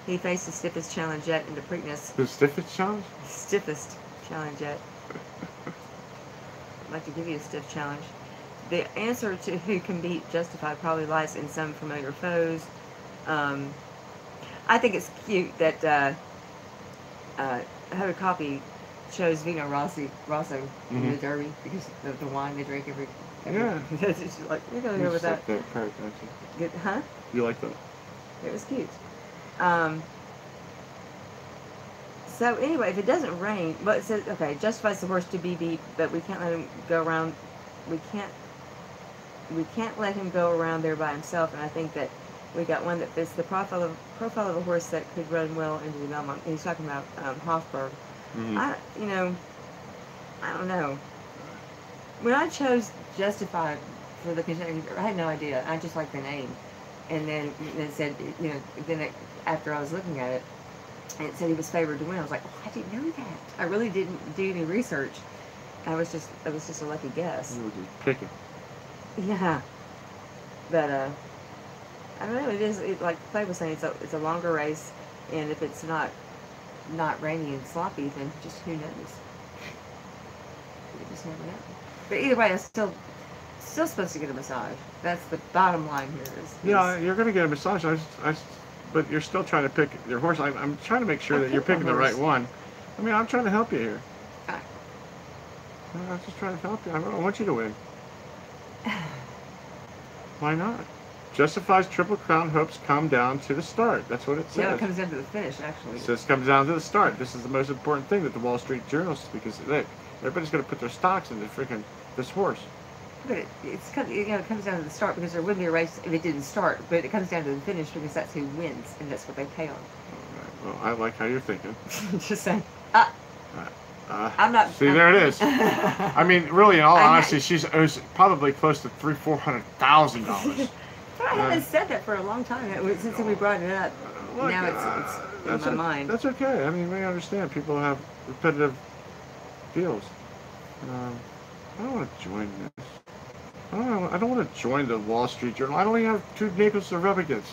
He faced the stiffest challenge yet in the Preakness. The stiffest challenge? Stiffest challenge yet. I'd like to give you a stiff challenge. The answer to who can beat Justify probably lies in some familiar foes. I think it's cute that Hoda Copy chose Vino Rosso in the Derby because of the wine they drink every yeah. It's like, you're going to go with that. That part, don't you? Good, huh? You like that? It was cute. So anyway, if it doesn't rain, well, it says, okay, Justify's the horse to be beat, but we can't let him go around. We can't let him go around there by himself. And I think that we got one that fits the profile of a horse that could run well into the Belmont. He's talking about Hofburg. Mm-hmm. I don't know. When I chose Justify for the Kentucky, I had no idea. I just liked the name, and then it said, you know, after I was looking at it, and it said he was favored to win. I was like, oh, I didn't know that. I really didn't do any research. It was just a lucky guess. You were just picking. Yeah, but I don't know. Like Clay was saying, it's a longer race, and if it's not rainy and sloppy, then just who knows? You just never know. But either way, I'm still supposed to get a massage. That's the bottom line here. Yeah, you're gonna get a massage. But you're still trying to pick your horse. I'm trying to make sure that you're picking the right one. I mean, I'm trying to help you here. I'm just trying to help you. I want you to win. Why not? Justifies Triple Crown hopes come down to the start. That's what it says. Yeah, it comes down to the finish, actually. It says comes down to the start. This is the most important thing that the Wall Street Journal says, because look, everybody's going to put their stocks into freaking this horse. But it comes down to the start, because there wouldn't be a race if it didn't start. But it comes down to the finish, because that's who wins, and that's what they pay on. All right. Well, I like how you're thinking. Just saying. I'm not. See, there it is. I mean, really, in all honesty, she's probably close to $400,000. I haven't said that for a long time since we brought it up. Look, now it's in my mind. That's okay. I mean, we understand people have repetitive deals. I don't want to join this. I don't want to join the Wall Street Journal. I only have 2 nickels to rub against.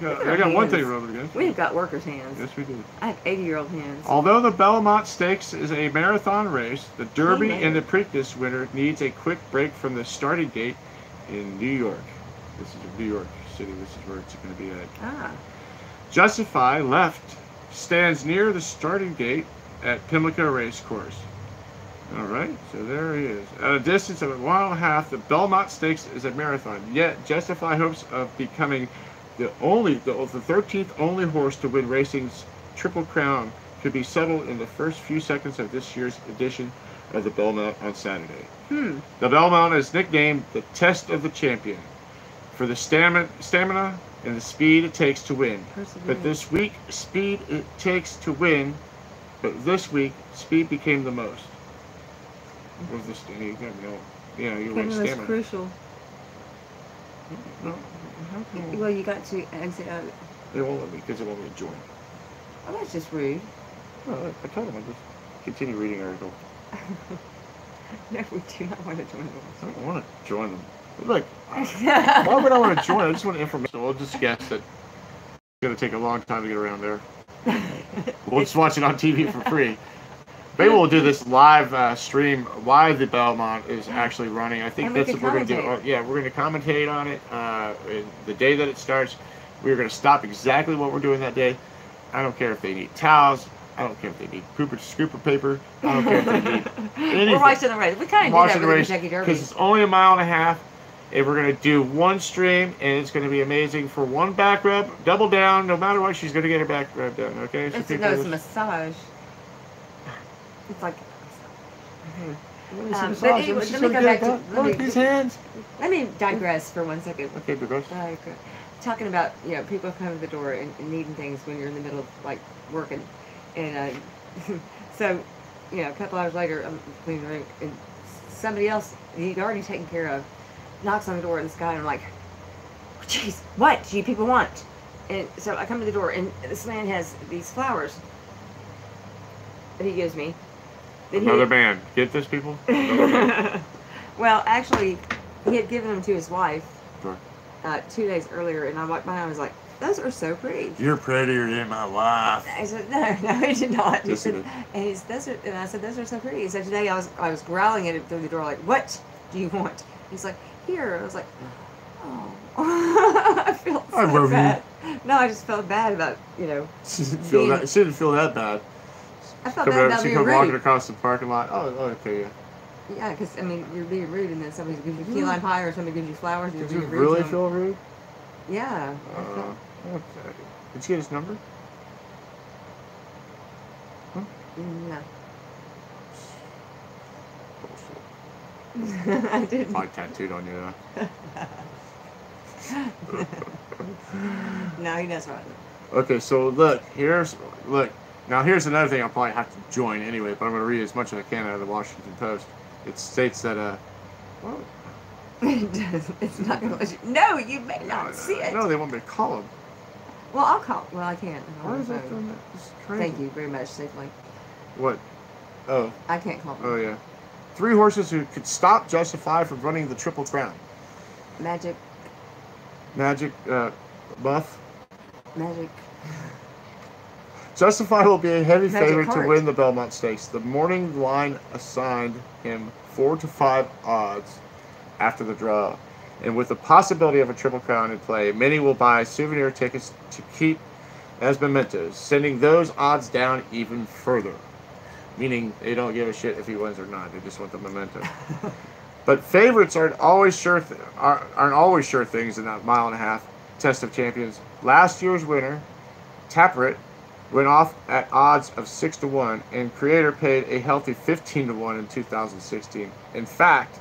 I got one thing to rub against. We've got workers' hands. Yes, we do. I have 80-year-old hands. Although the Belmont Stakes is a marathon race, the Derby and the Preakness winner needs a quick break from the starting gate in New York. This is New York City. This is where it's going to be at. Justify left stands near the starting gate at Pimlico Racecourse. All right, so there he is. At a distance of 1.5 the Belmont Stakes is a marathon. Yet Justify hopes of becoming the 13th only horse to win racing's Triple Crown could be settled in the first few seconds of this year's edition of the Belmont on Saturday. The Belmont is nicknamed the Test of the Champion for the stamina and the speed it takes to win. But this week, speed became the most. What's this? You win stamina. Most crucial. No. Well, you got to exit out. They won't let me because they want me to join. Oh, that's just rude. No, I told them I'd just continue reading the article. No, we do not want to join them. I don't want to join them. Look, why would I want to join? I just want information. We'll just guess that it's going to take a long time to get around there. We'll just watch it on TV for free. Maybe we'll do this live stream while the Belmont is actually running. I think that's what we're going to do. Yeah, we're going to commentate on it the day that it starts. We're going to stop exactly what we're doing that day. I don't care if they need towels. I don't care if they need scooper paper. I don't care if they need anything. We're watching the race. We kind of do that with the Kentucky Derby. Because it's only 1.5 miles. And we're going to do one stream, and it's going to be amazing for one back rub. Double down. No matter what, she's going to get her back rub done, okay? It's a massage. It's like... But anyway, let me go back to... these hands. Let me digress for 1 second. Okay, digress. Talking about, people coming to the door and needing things when you're in the middle of, working. And so, a couple hours later, I'm cleaning the room, and somebody else you'd already taken care of knocks on the door, and this guy, and I'm like, jeez, what do you people want? And so I come to the door, and this man has these flowers that he gives me. Another man. Get this, people? Well, actually, he had given them to his wife. Sure. 2 days earlier, and I walked by and I was like, those are so pretty. You're prettier than my wife. I said, no, he did not. Yes, he did. And I said, those are so pretty. He said, today I was growling at him through the door like, what do you want? He's like, here. I was like, oh. I felt so bad. No, I just felt bad about, She didn't feel that bad. I felt bad about being rude. She come walking across the parking lot. Oh, okay, yeah. Yeah, because, you're being rude, and then somebody gives you key lime pie or somebody gives you flowers. Did you really feel rude? Yeah. Okay. Did you get his number? Huh? No. I didn't. I tattooed on you, though. No, he does right. Okay, so look. Now here's another thing I'll probably have to join anyway, but I'm going to read as much as I can out of the Washington Post. It states that, It's not going to let you. No, you may not see it. No, they want me to call him. Well, I'll call. Well, I can't. Why is that doing that? This is crazy. Thank you very much, safely. What? Oh. I can't call them. Oh, yeah. 3 horses who could stop Justify from running the Triple Crown. Magic, Buff. Magic. Justify will be a heavy favorite to win the Belmont Stakes. The morning line assigned him 4 to 5 odds after the draw. And with the possibility of a Triple Crown in play, many will buy souvenir tickets to keep as mementos, sending those odds down even further. meaning they don't give a shit if he wins or not. They just want the memento. But favorites aren't always sure things in that mile and a half test of champions. Last year's winner, Taprit, went off at odds of 6-1, and Creator paid a healthy 15-1 in 2016. In fact,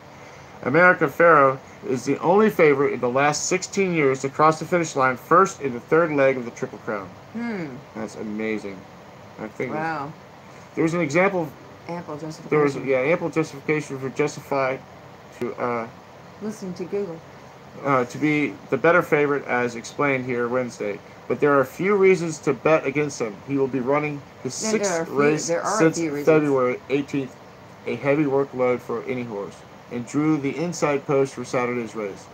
America Ferro is the only favorite in the last 16 years to cross the finish line first in the third leg of the Triple Crown. That's amazing. I think. Wow. There was an example. Ample justification. There was ample justification for Justify to listening to Google to be the better favorite, as explained here Wednesday. But there are a few reasons to bet against him. He will be running his sixth race since February 18th, a heavy workload for any horse, and drew the inside post for Saturday's race.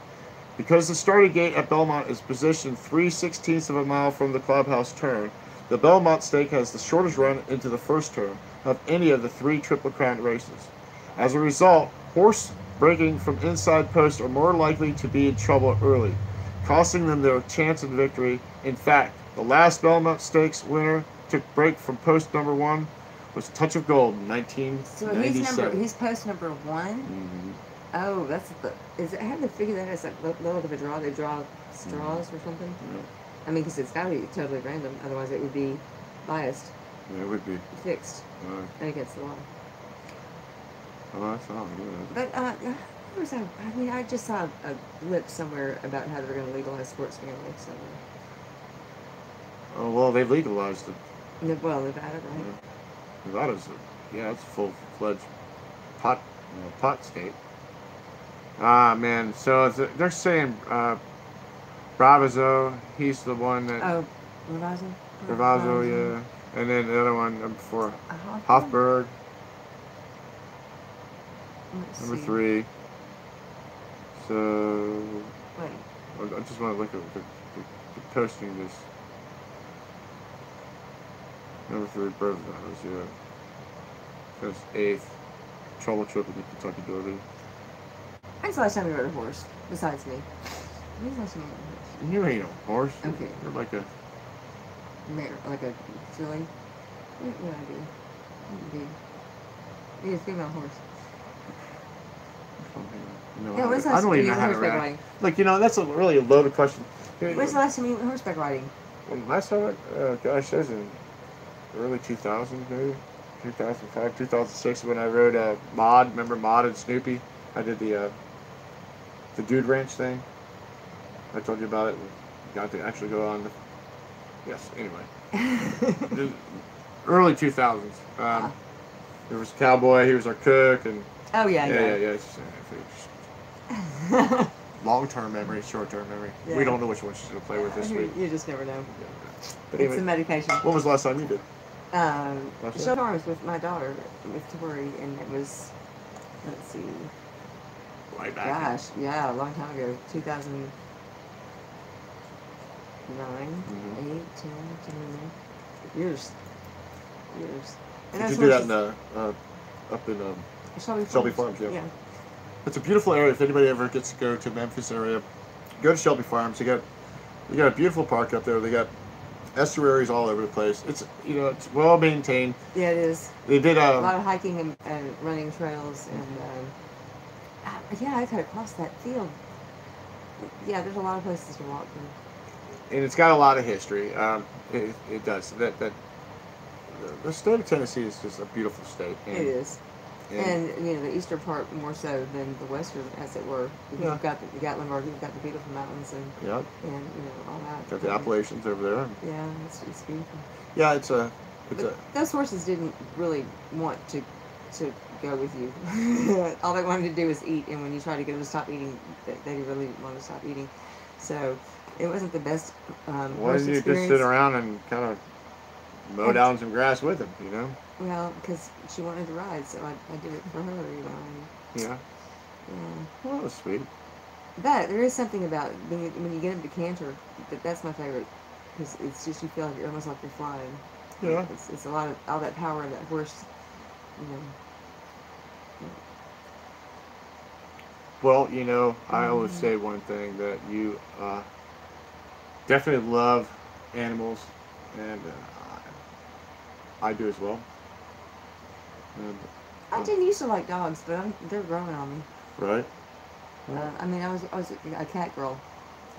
Because the starting gate at Belmont is positioned 3/16 of a mile from the clubhouse turn, the Belmont stake has the shortest run into the first turn of any of the 3 Triple Crown races. As a result, horse breaking from inside post are more likely to be in trouble early, costing them their chance of victory. In fact, the last Belmont Stakes winner took break from post number 1 was Touch of Gold in 1997. So he's post number 1? Mm-hmm. Oh, that's the... I had to figure that as a little bit of a draw. They draw straws or something? Yeah. I mean, because it's got to be totally random. Otherwise, it would be biased. Yeah, it would be. Fixed. And against the law. Oh, that's all good. But, I just saw a blip somewhere about how they were going to legalize sports gambling somewhere. Oh, well, they've legalized it. Well, Nevada, right? Yeah. Nevada's, it's a full-fledged pot state. Ah, man, so they're saying Bravazo, he's the one that... Oh, Bravazo? Bravazo, yeah. And then the other one, number 4, Hofberg. Number 3. So... Wait. I just want to look at the posting this. Number 3, Bravazo, yeah. That's 8th. Trouble Trip in the Kentucky Derby. When's the last time you rode a horse, besides me? When's the last time you rode a horse? You ain't a horse. Okay. You're like a... Mare, like a filly? What would I be? Be a female horse. I don't even know how to ride. Like, that's really a loaded question. When's the last time you went horseback riding? Last time, gosh, that was in early 2000s, maybe. 2005, 2006, when I rode Maud. Remember Maud and Snoopy? I did the Dude Ranch thing. I told you about it. Got to actually go on. Yes, anyway. Early 2000s. There was a cowboy, he was our cook, and... Oh, yeah. It's long-term memory, short-term memory. Yeah. We don't know which one she's going to play with this week. You just never know. But anyway, it's a medication. When was the last time you did? Show arms with my daughter, with Tori, and it was, let's see. Right back. Gosh, yeah, a long time ago. 2009, 8, 10, 10 years. And did you do that in up in Shelby Farms? Yeah. It's a beautiful area. If anybody ever gets to go to Memphis area, go to Shelby Farms. They got a beautiful park up there. They got estuaries all over the place. It's it's well maintained. Yeah, it is. They did a lot of hiking and running trails, and I could have crossed that field. Yeah, there's a lot of places to walk through. And it's got a lot of history. It does. The state of Tennessee is just a beautiful state. It is. And the eastern part more so than the western, as it were. Because you've got the Gatlinburg, you've got the beautiful mountains, and all that. Got the Appalachians over there. Yeah, it's beautiful. Yeah, those horses didn't really want to go with you. All they wanted to do was eat, and when you tried to get them to stop eating, they really wanted to stop eating. So it wasn't the best. Why didn't you just sit around and kind of mow down some grass with them, Well, because she wanted to ride, so I did it for her, Yeah. Well, that's sweet. But there is something about when you get them to canter, that's my favorite, because it's just, you feel like you're almost like you're flying. Yeah. It's a lot of, all that power of that horse, Well, I always say one thing, that you definitely love animals, and I do as well. And, I didn't used to like dogs, but they're growing on me. right? I mean, I was a cat girl,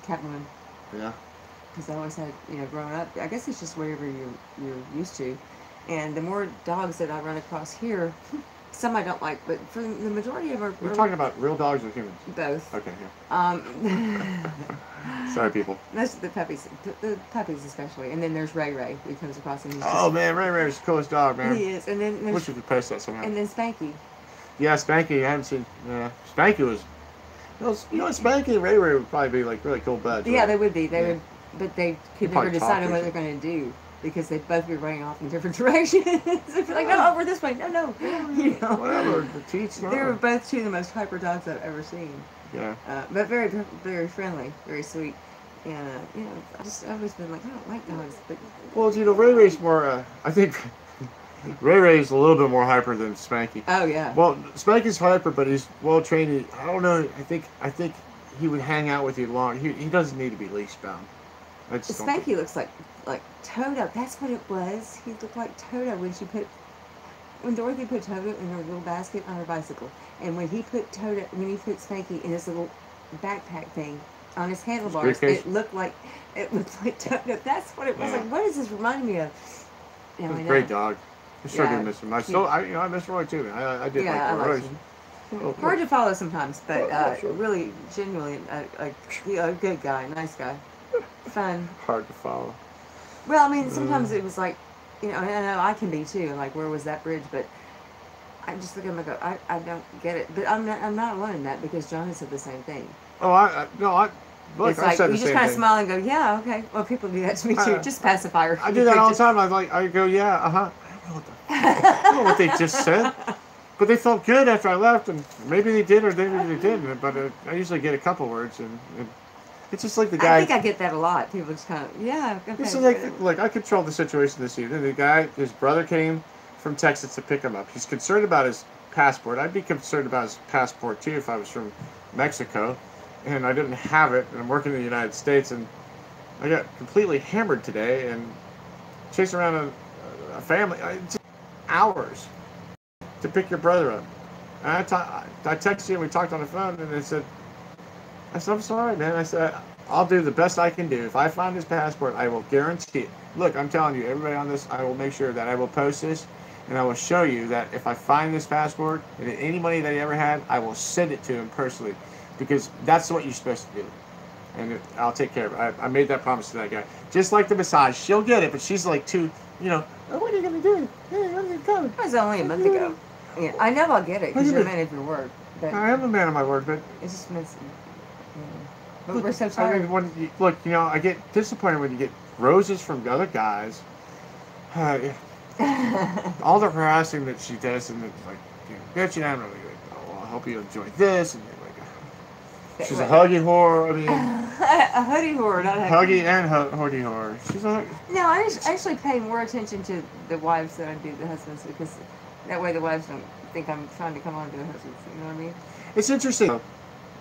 cat woman. Yeah. Because I always had, growing up, I guess it's just whatever you're used to. And the more dogs that I run across here, some I don't like, but for the majority of our... We're talking about real dogs or humans? Both. Okay, yeah. Sorry, people. Most of the puppies especially. And then there's Ray Ray, who comes across and he's man, Ray Ray is the coolest dog, man. He is. And then there's... Wish we could post that somehow. And then Spanky. Yeah, Spanky, I haven't seen... Spanky was... Spanky and Ray Ray would probably be, like, really cool buds. Yeah, right? they would be. They would... But they could never decide on what they're talk going to do. Because they'd both be running off in different directions. They'd be like, no, over this way. No. Whatever. The teats. They were both two of the most hyper dogs I've ever seen. Yeah. But very, very friendly, very sweet. And, I've always been like, I don't like dogs. But Well, Ray Ray's more, I think Ray Ray's a little bit more hyper than Spanky. Oh, yeah. Well, Spanky's hyper, but he's well trained. I don't know. I think he would hang out with you long. He doesn't need to be leash bound. Spanky looks like Toto. That's what it was. He looked like Toto when Dorothy put Toto in her little basket on her bicycle, and when he put Spanky in his little backpack thing on his handlebars, it looked like Toto. That's what it was. Like, what does this remind me of? He's a great dog. I sure do miss him. I miss Roy too. I did like Roy. Hard to follow sometimes, but really, genuinely, a good guy, nice guy. Fun. Hard to follow. Well, I mean, sometimes it was like, I know I can be too. Like, where was that bridge? But I just look at him and go, I don't get it. But I'm not alone in that because John has said the same thing. Oh, look, it's like you just kind of smile and go, yeah, okay. Well, people do that to me too. Just pacifier. I do that all the time. I go, yeah, uh-huh. I don't know what they just said. But they felt good after I left, and maybe they did or maybe they didn't. But I usually get a couple words, and it's just like the guy. I think I get that a lot. People just kind of, yeah. Okay. This is like I controlled the situation this evening. The guy, his brother came from Texas to pick him up. He's concerned about his passport. I'd be concerned about his passport too if I was from Mexico, and I didn't have it. And I'm working in the United States, and I got completely hammered today and chased around a family. Just hours to pick your brother up. And I texted you and we talked on the phone, and I said, I'm sorry, man. I said, I'll do the best I can do. If I find his passport, I will guarantee it. Look, I'm telling you, everybody on this, I will make sure that I will post this, and I will show you that if I find this passport and any money that he ever had, I will send it to him personally, because that's what you're supposed to do. And I'll take care of it. I made that promise to that guy. Just like the massage, she'll get it, but she's like too, oh, what are you going to do? Hey, when are you coming? That was only a month ago. Yeah, I know I'll get it because you're a man of your word. But I am a man of my word, but it's just messy. But we're so tired. I mean, I get disappointed when you get roses from other guys. All the harassing that she does, and it's like, get you down. Really like, oh, I hope you enjoy this, and like, she's a huggy whore. I mean, a hoodie whore, not a huggy and hoodie whore. She's a. No, I actually pay more attention to the wives than I do the husbands, because that way the wives don't think I'm trying to come on to the husbands. You know what I mean? It's interesting.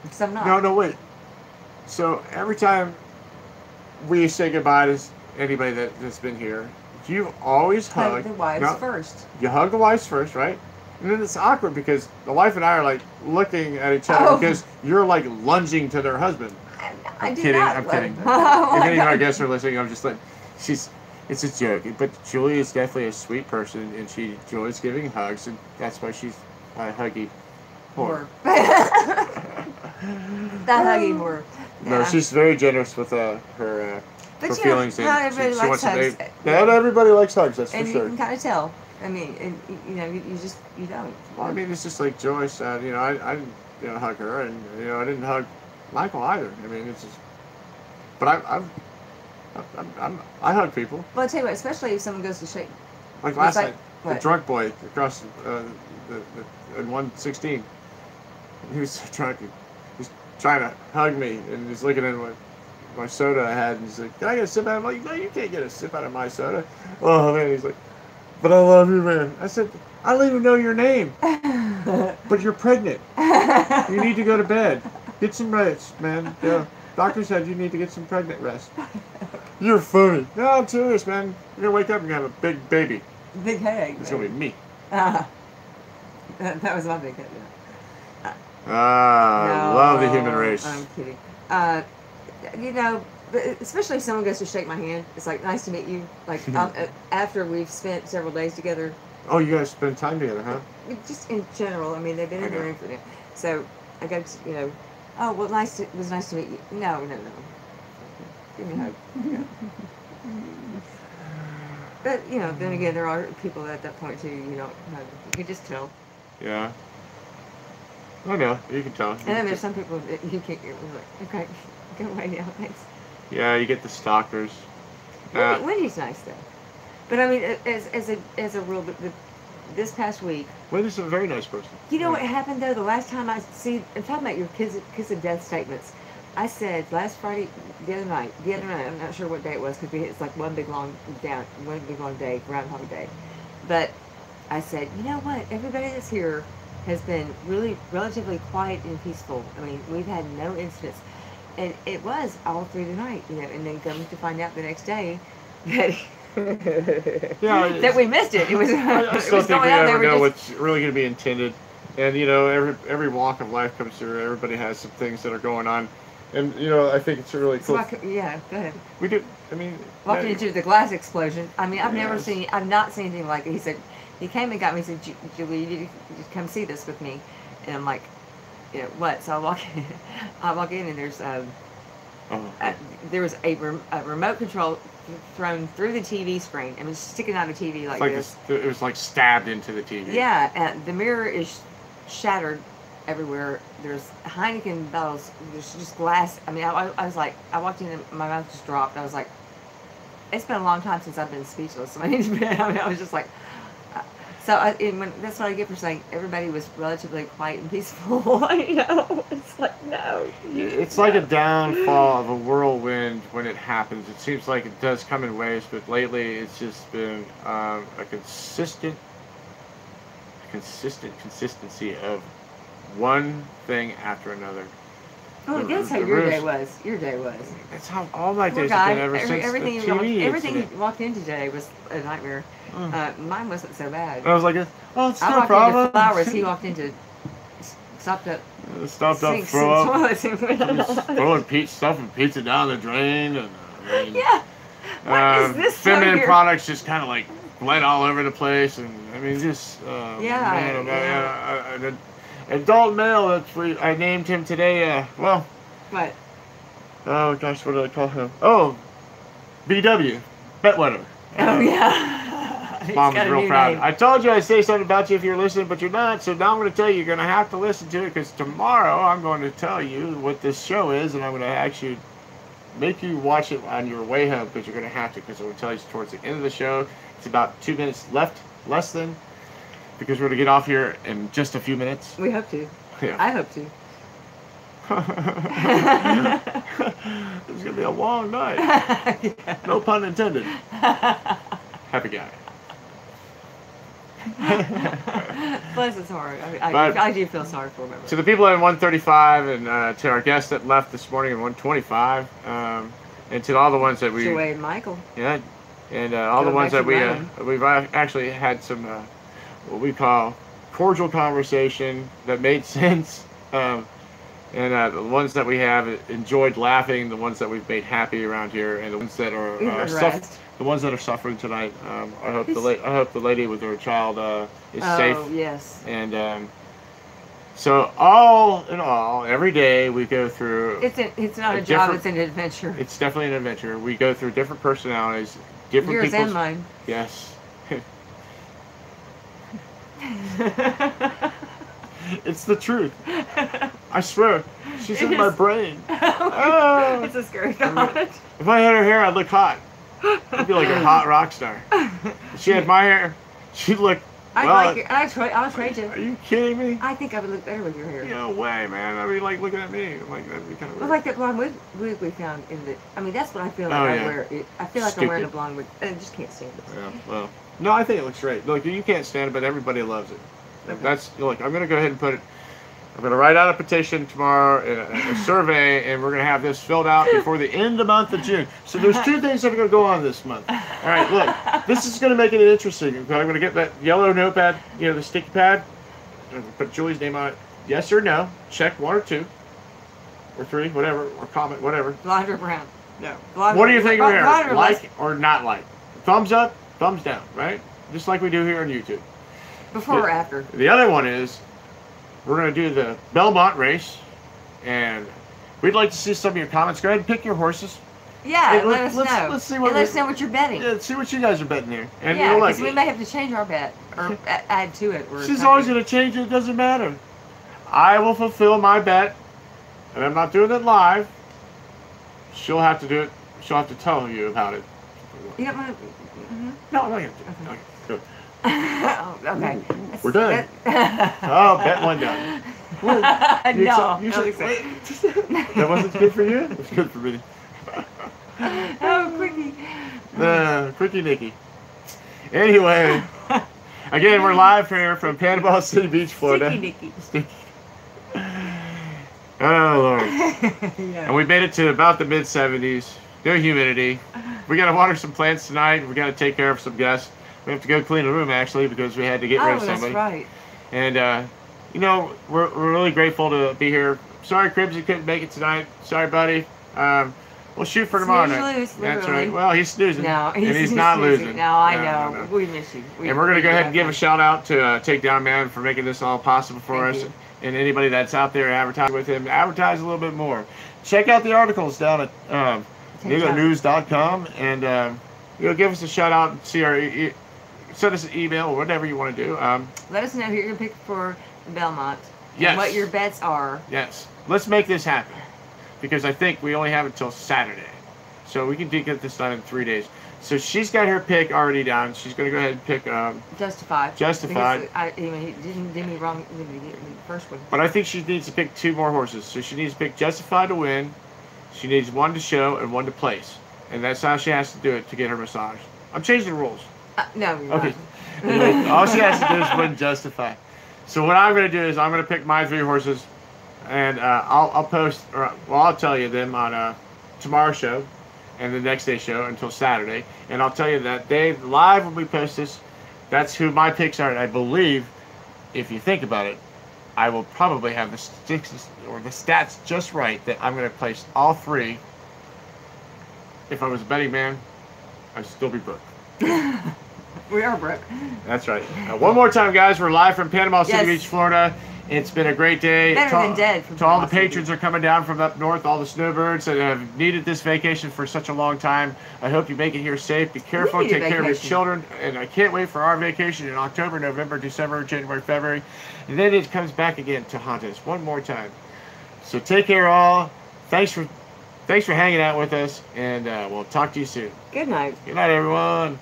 Because I'm not. No, wait. So every time we say goodbye to anybody that's been here, you always hug the wives first. You hug the wives first, right? And then it's awkward because the wife and I are like looking at each other because you're like lunging to their husband. I'm kidding. If any of our guests are listening, I'm just like, it's a joke. But Julie is definitely a sweet person, and she enjoys giving hugs, and that's why she's a huggy whore. That huggy whore. No, she's very generous with her feelings. Not everybody likes hugs. Not everybody likes hugs, that's for sure. sure. And you can kind of tell. I mean, you don't. Well, I mean, it's just like Joyce said, I didn't hug her, and, I didn't hug Michael either. I mean, it's just, but I hug people. Well, I tell you what, especially if someone goes to shake. Like last night, the drunk boy across in 116, he was drunk. He's trying to hug me, and he's looking at my soda I had, and he's like, "Can I get a sip out of it?" I'm like, "No, you can't get a sip out of my soda." Oh man, he's like, "But I love you, man." I said, "I don't even know your name, but you're pregnant. You need to go to bed. Get some rest, man. Yeah, doctor said you need to get some pregnant rest." You're funny. No, I'm serious, man. You're gonna wake up and have a big baby. Big headache. It's gonna be me. That was my big head. Ah, No, love the human race. I'm kidding. You know, especially if someone goes to shake my hand, it's like, nice to meet you. Like, after we've spent several days together. Oh, you guys spend time together, huh? Just in general. I mean, they've been in the room for them. So, I got to, you know, oh, well, it was nice to meet you. No. Give me a hug. Yeah. But, you know, then again, there are people at that point, too, you know, you can just tell. Yeah. I know, you can tell. And then there's some people that you can't get like, okay, go away now, thanks. Yeah, you get the stalkers. Wendy's nice, though. But, I mean, as a rule, this past week... Wendy's a very nice person. You know what happened, though? The last time I'm talking about your kiss of death statements. I said last Friday, the other night, I'm not sure what day it was, because it's like one big long day, Groundhog Day. But I said, you know what? Everybody that's here has been really relatively quiet and peaceful. I mean, we've had no incidents. And it was all through the night, you know, and then coming to find out the next day that that we missed it. It was I still think we never know what's really going to be intended. And, you know, every walk of life comes through. Everybody has some things that are going on. And, you know, I think it's really cool. Yeah, go ahead. We do, I mean... Walking into the glass explosion. I mean, I've not seen anything like it. He said, he came and got me and said, Julie, you need to come see this with me. And I'm like, you know, what? So I walk in and there's, there was a remote control thrown through the TV screen. I mean, sticking out of the TV like this. It was like stabbed into the TV. Yeah, and the mirror is shattered everywhere. There's Heineken bottles. There's just glass. I mean, I was like, I walked in and my mouth just dropped. I was like, it's been a long time since I've been speechless. I mean, I was just like, that's what I get for saying everybody was relatively quiet and peaceful. You know, it's like, no. It's like a downfall of a whirlwind when it happens. It seems like it does come in waves, but lately it's just been a consistency of one thing after another. Oh, that's how your day was. Your day was. That's how all my days have been ever since everything the TV everything incident. you walked into today was a nightmare. Mine wasn't so bad. I was like, oh, it's no I problem. walked into flowers. He walked into stopped up throw up. Throwing stuff and pizza down the drain. And, yeah. What is this? Feminine products just kind of like bled all over the place. And I mean, just... an adult male, I named him today, well... What? Oh, gosh, what did I call him? Oh, BW. Betwetter. Oh, yeah. Mom was real proud. I told you I'd say something about you if you're listening, but you're not, so now I'm going to tell you, you're going to have to listen to it, because tomorrow I'm going to tell you what this show is, and I'm going to actually make you watch it on your way home, because you're going to have to, because I'm going to tell you towards the end of the show. It's about 2 minutes left, less than, because we're going to get off here in just a few minutes. We hope to. Yeah. I hope to. It's going to be a long night. Yeah. No pun intended. Happy guy. Bless his heart. I do feel sorry for him. To the people at 135 and to our guests that left this morning at 125, and to all the ones that we... Joy and Michael. Yeah. And all the ones that we've actually had some... what we call cordial conversation that made sense, and the ones that we have enjoyed laughing, the ones that we've made happy around here, and the ones that are suffering tonight. I hope the lady with her child is safe. Oh yes. And so all in all, every day we go through. It's not a job; it's an adventure. It's definitely an adventure. We go through different personalities, different yours and mine. Yes. It's the truth. I swear. She's in my brain. Oh. It's a scary thought. If I had her hair, I'd look hot. I'd be like a hot rock star. If she had my hair, she'd look... I'll trade you. Are you kidding me? I think I would look better with your hair. No way, man. I mean, like, looking at me. I'm like, that'd be kind of weird. Well, like that blonde wig we found in the... I mean, that's what I feel like I wear. I feel like I'm wearing a blonde wig. I just can't stand it. Yeah, well... No, I think it looks great. Look, you can't stand it, but everybody loves it. Okay. Look, I'm going to go ahead and put it... I'm going to write out a petition tomorrow, a survey, and we're going to have this filled out before the end of the month of June. So there's 2 things that are going to go on this month. All right, look, this is going to make it interesting. I'm going to get that yellow notepad, the sticky pad, put Julie's name on it. Yes or no. Check 1 or 2 or 3, whatever, or comment, whatever. Blonde or brown? No. What do you think of her hair? Like less? or not like? Thumbs up, thumbs down, right? Just like we do here on YouTube. Before or after? The other one is we're going to do the Belmont race, and we'd like to see some of your comments. Go ahead and pick your horses. Yeah, let us know. Let's see what let us know what you're betting. Yeah, see what you guys are betting here. And yeah, because like, we may have to change our bet or add to it. Or she's always going to change it. It doesn't matter. I will fulfill my bet, and I'm not doing it live. She'll have to do it. She'll have to tell you about it. You don't want to? Mm-hmm. No, I'm not going to do it. Okay. Good. Oh, okay. We're done. Oh, bet one done. No. That wasn't good for you? It was good for me. Oh, quickie. Quickie Nicky. Anyway, again, we're live here from Panama City Beach, Florida. Sticky Nicky. Oh, Lord. Yeah. And we made it to about the mid-70s. No humidity. We got to water some plants tonight. We got to take care of some guests. We have to go clean the room, actually, because we had to get rid of somebody. That's right. And, you know, we're really grateful to be here. Sorry, Cribsy couldn't make it tonight. Sorry, buddy. We'll shoot for tomorrow night. That's right. Well, he's snoozing. No, he's not losing. No, I know. We miss you. And we're going to go ahead and give a shout out to Takedown Man for making this all possible for us. And anybody that's out there advertising with him, advertise a little bit more. Check out the articles down at NickoNews.com and give us a shout out and see our send us an email or whatever you want to do. Let us know who you're going to pick for Belmont. Yes. And what your bets are. Yes. Let's make this happen. Because I think we only have until Saturday. So we can get this done in 3 days. So she's got her pick already down. She's going to go ahead and pick... Justified. Justified. He didn't do me wrong in the first one. But I think she needs to pick 2 more horses. So she needs to pick Justified to win. She needs 1 to show and 1 to place. And that's how she has to do it to get her massage. I'm changing the rules. No, you're okay. not. Anyway, all she has to do is win Justified. So what I'm going to do is I'm going to pick my 3 horses. And I'll post, I'll tell you them on tomorrow's show and the next day's show until Saturday. And I'll tell you that day live when we post this, that's who my picks are. And I believe, if you think about it, I will probably have the stats just right that I'm going to place all 3. If I was a betting man, I'd still be broke. We are broke. That's right. One more time, guys. We're live from Panama City Beach, Florida. It's been a great day. Better than dead. To all the patrons are coming down from up north, all the snowbirds that have needed this vacation for such a long time. I hope you make it here safe. Be careful. Take care of your children. And I can't wait for our vacation in October, November, December, January, February. And then it comes back again to haunt us one more time. So take care, all. Thanks for hanging out with us, and we'll talk to you soon. Good night. Good night, everyone.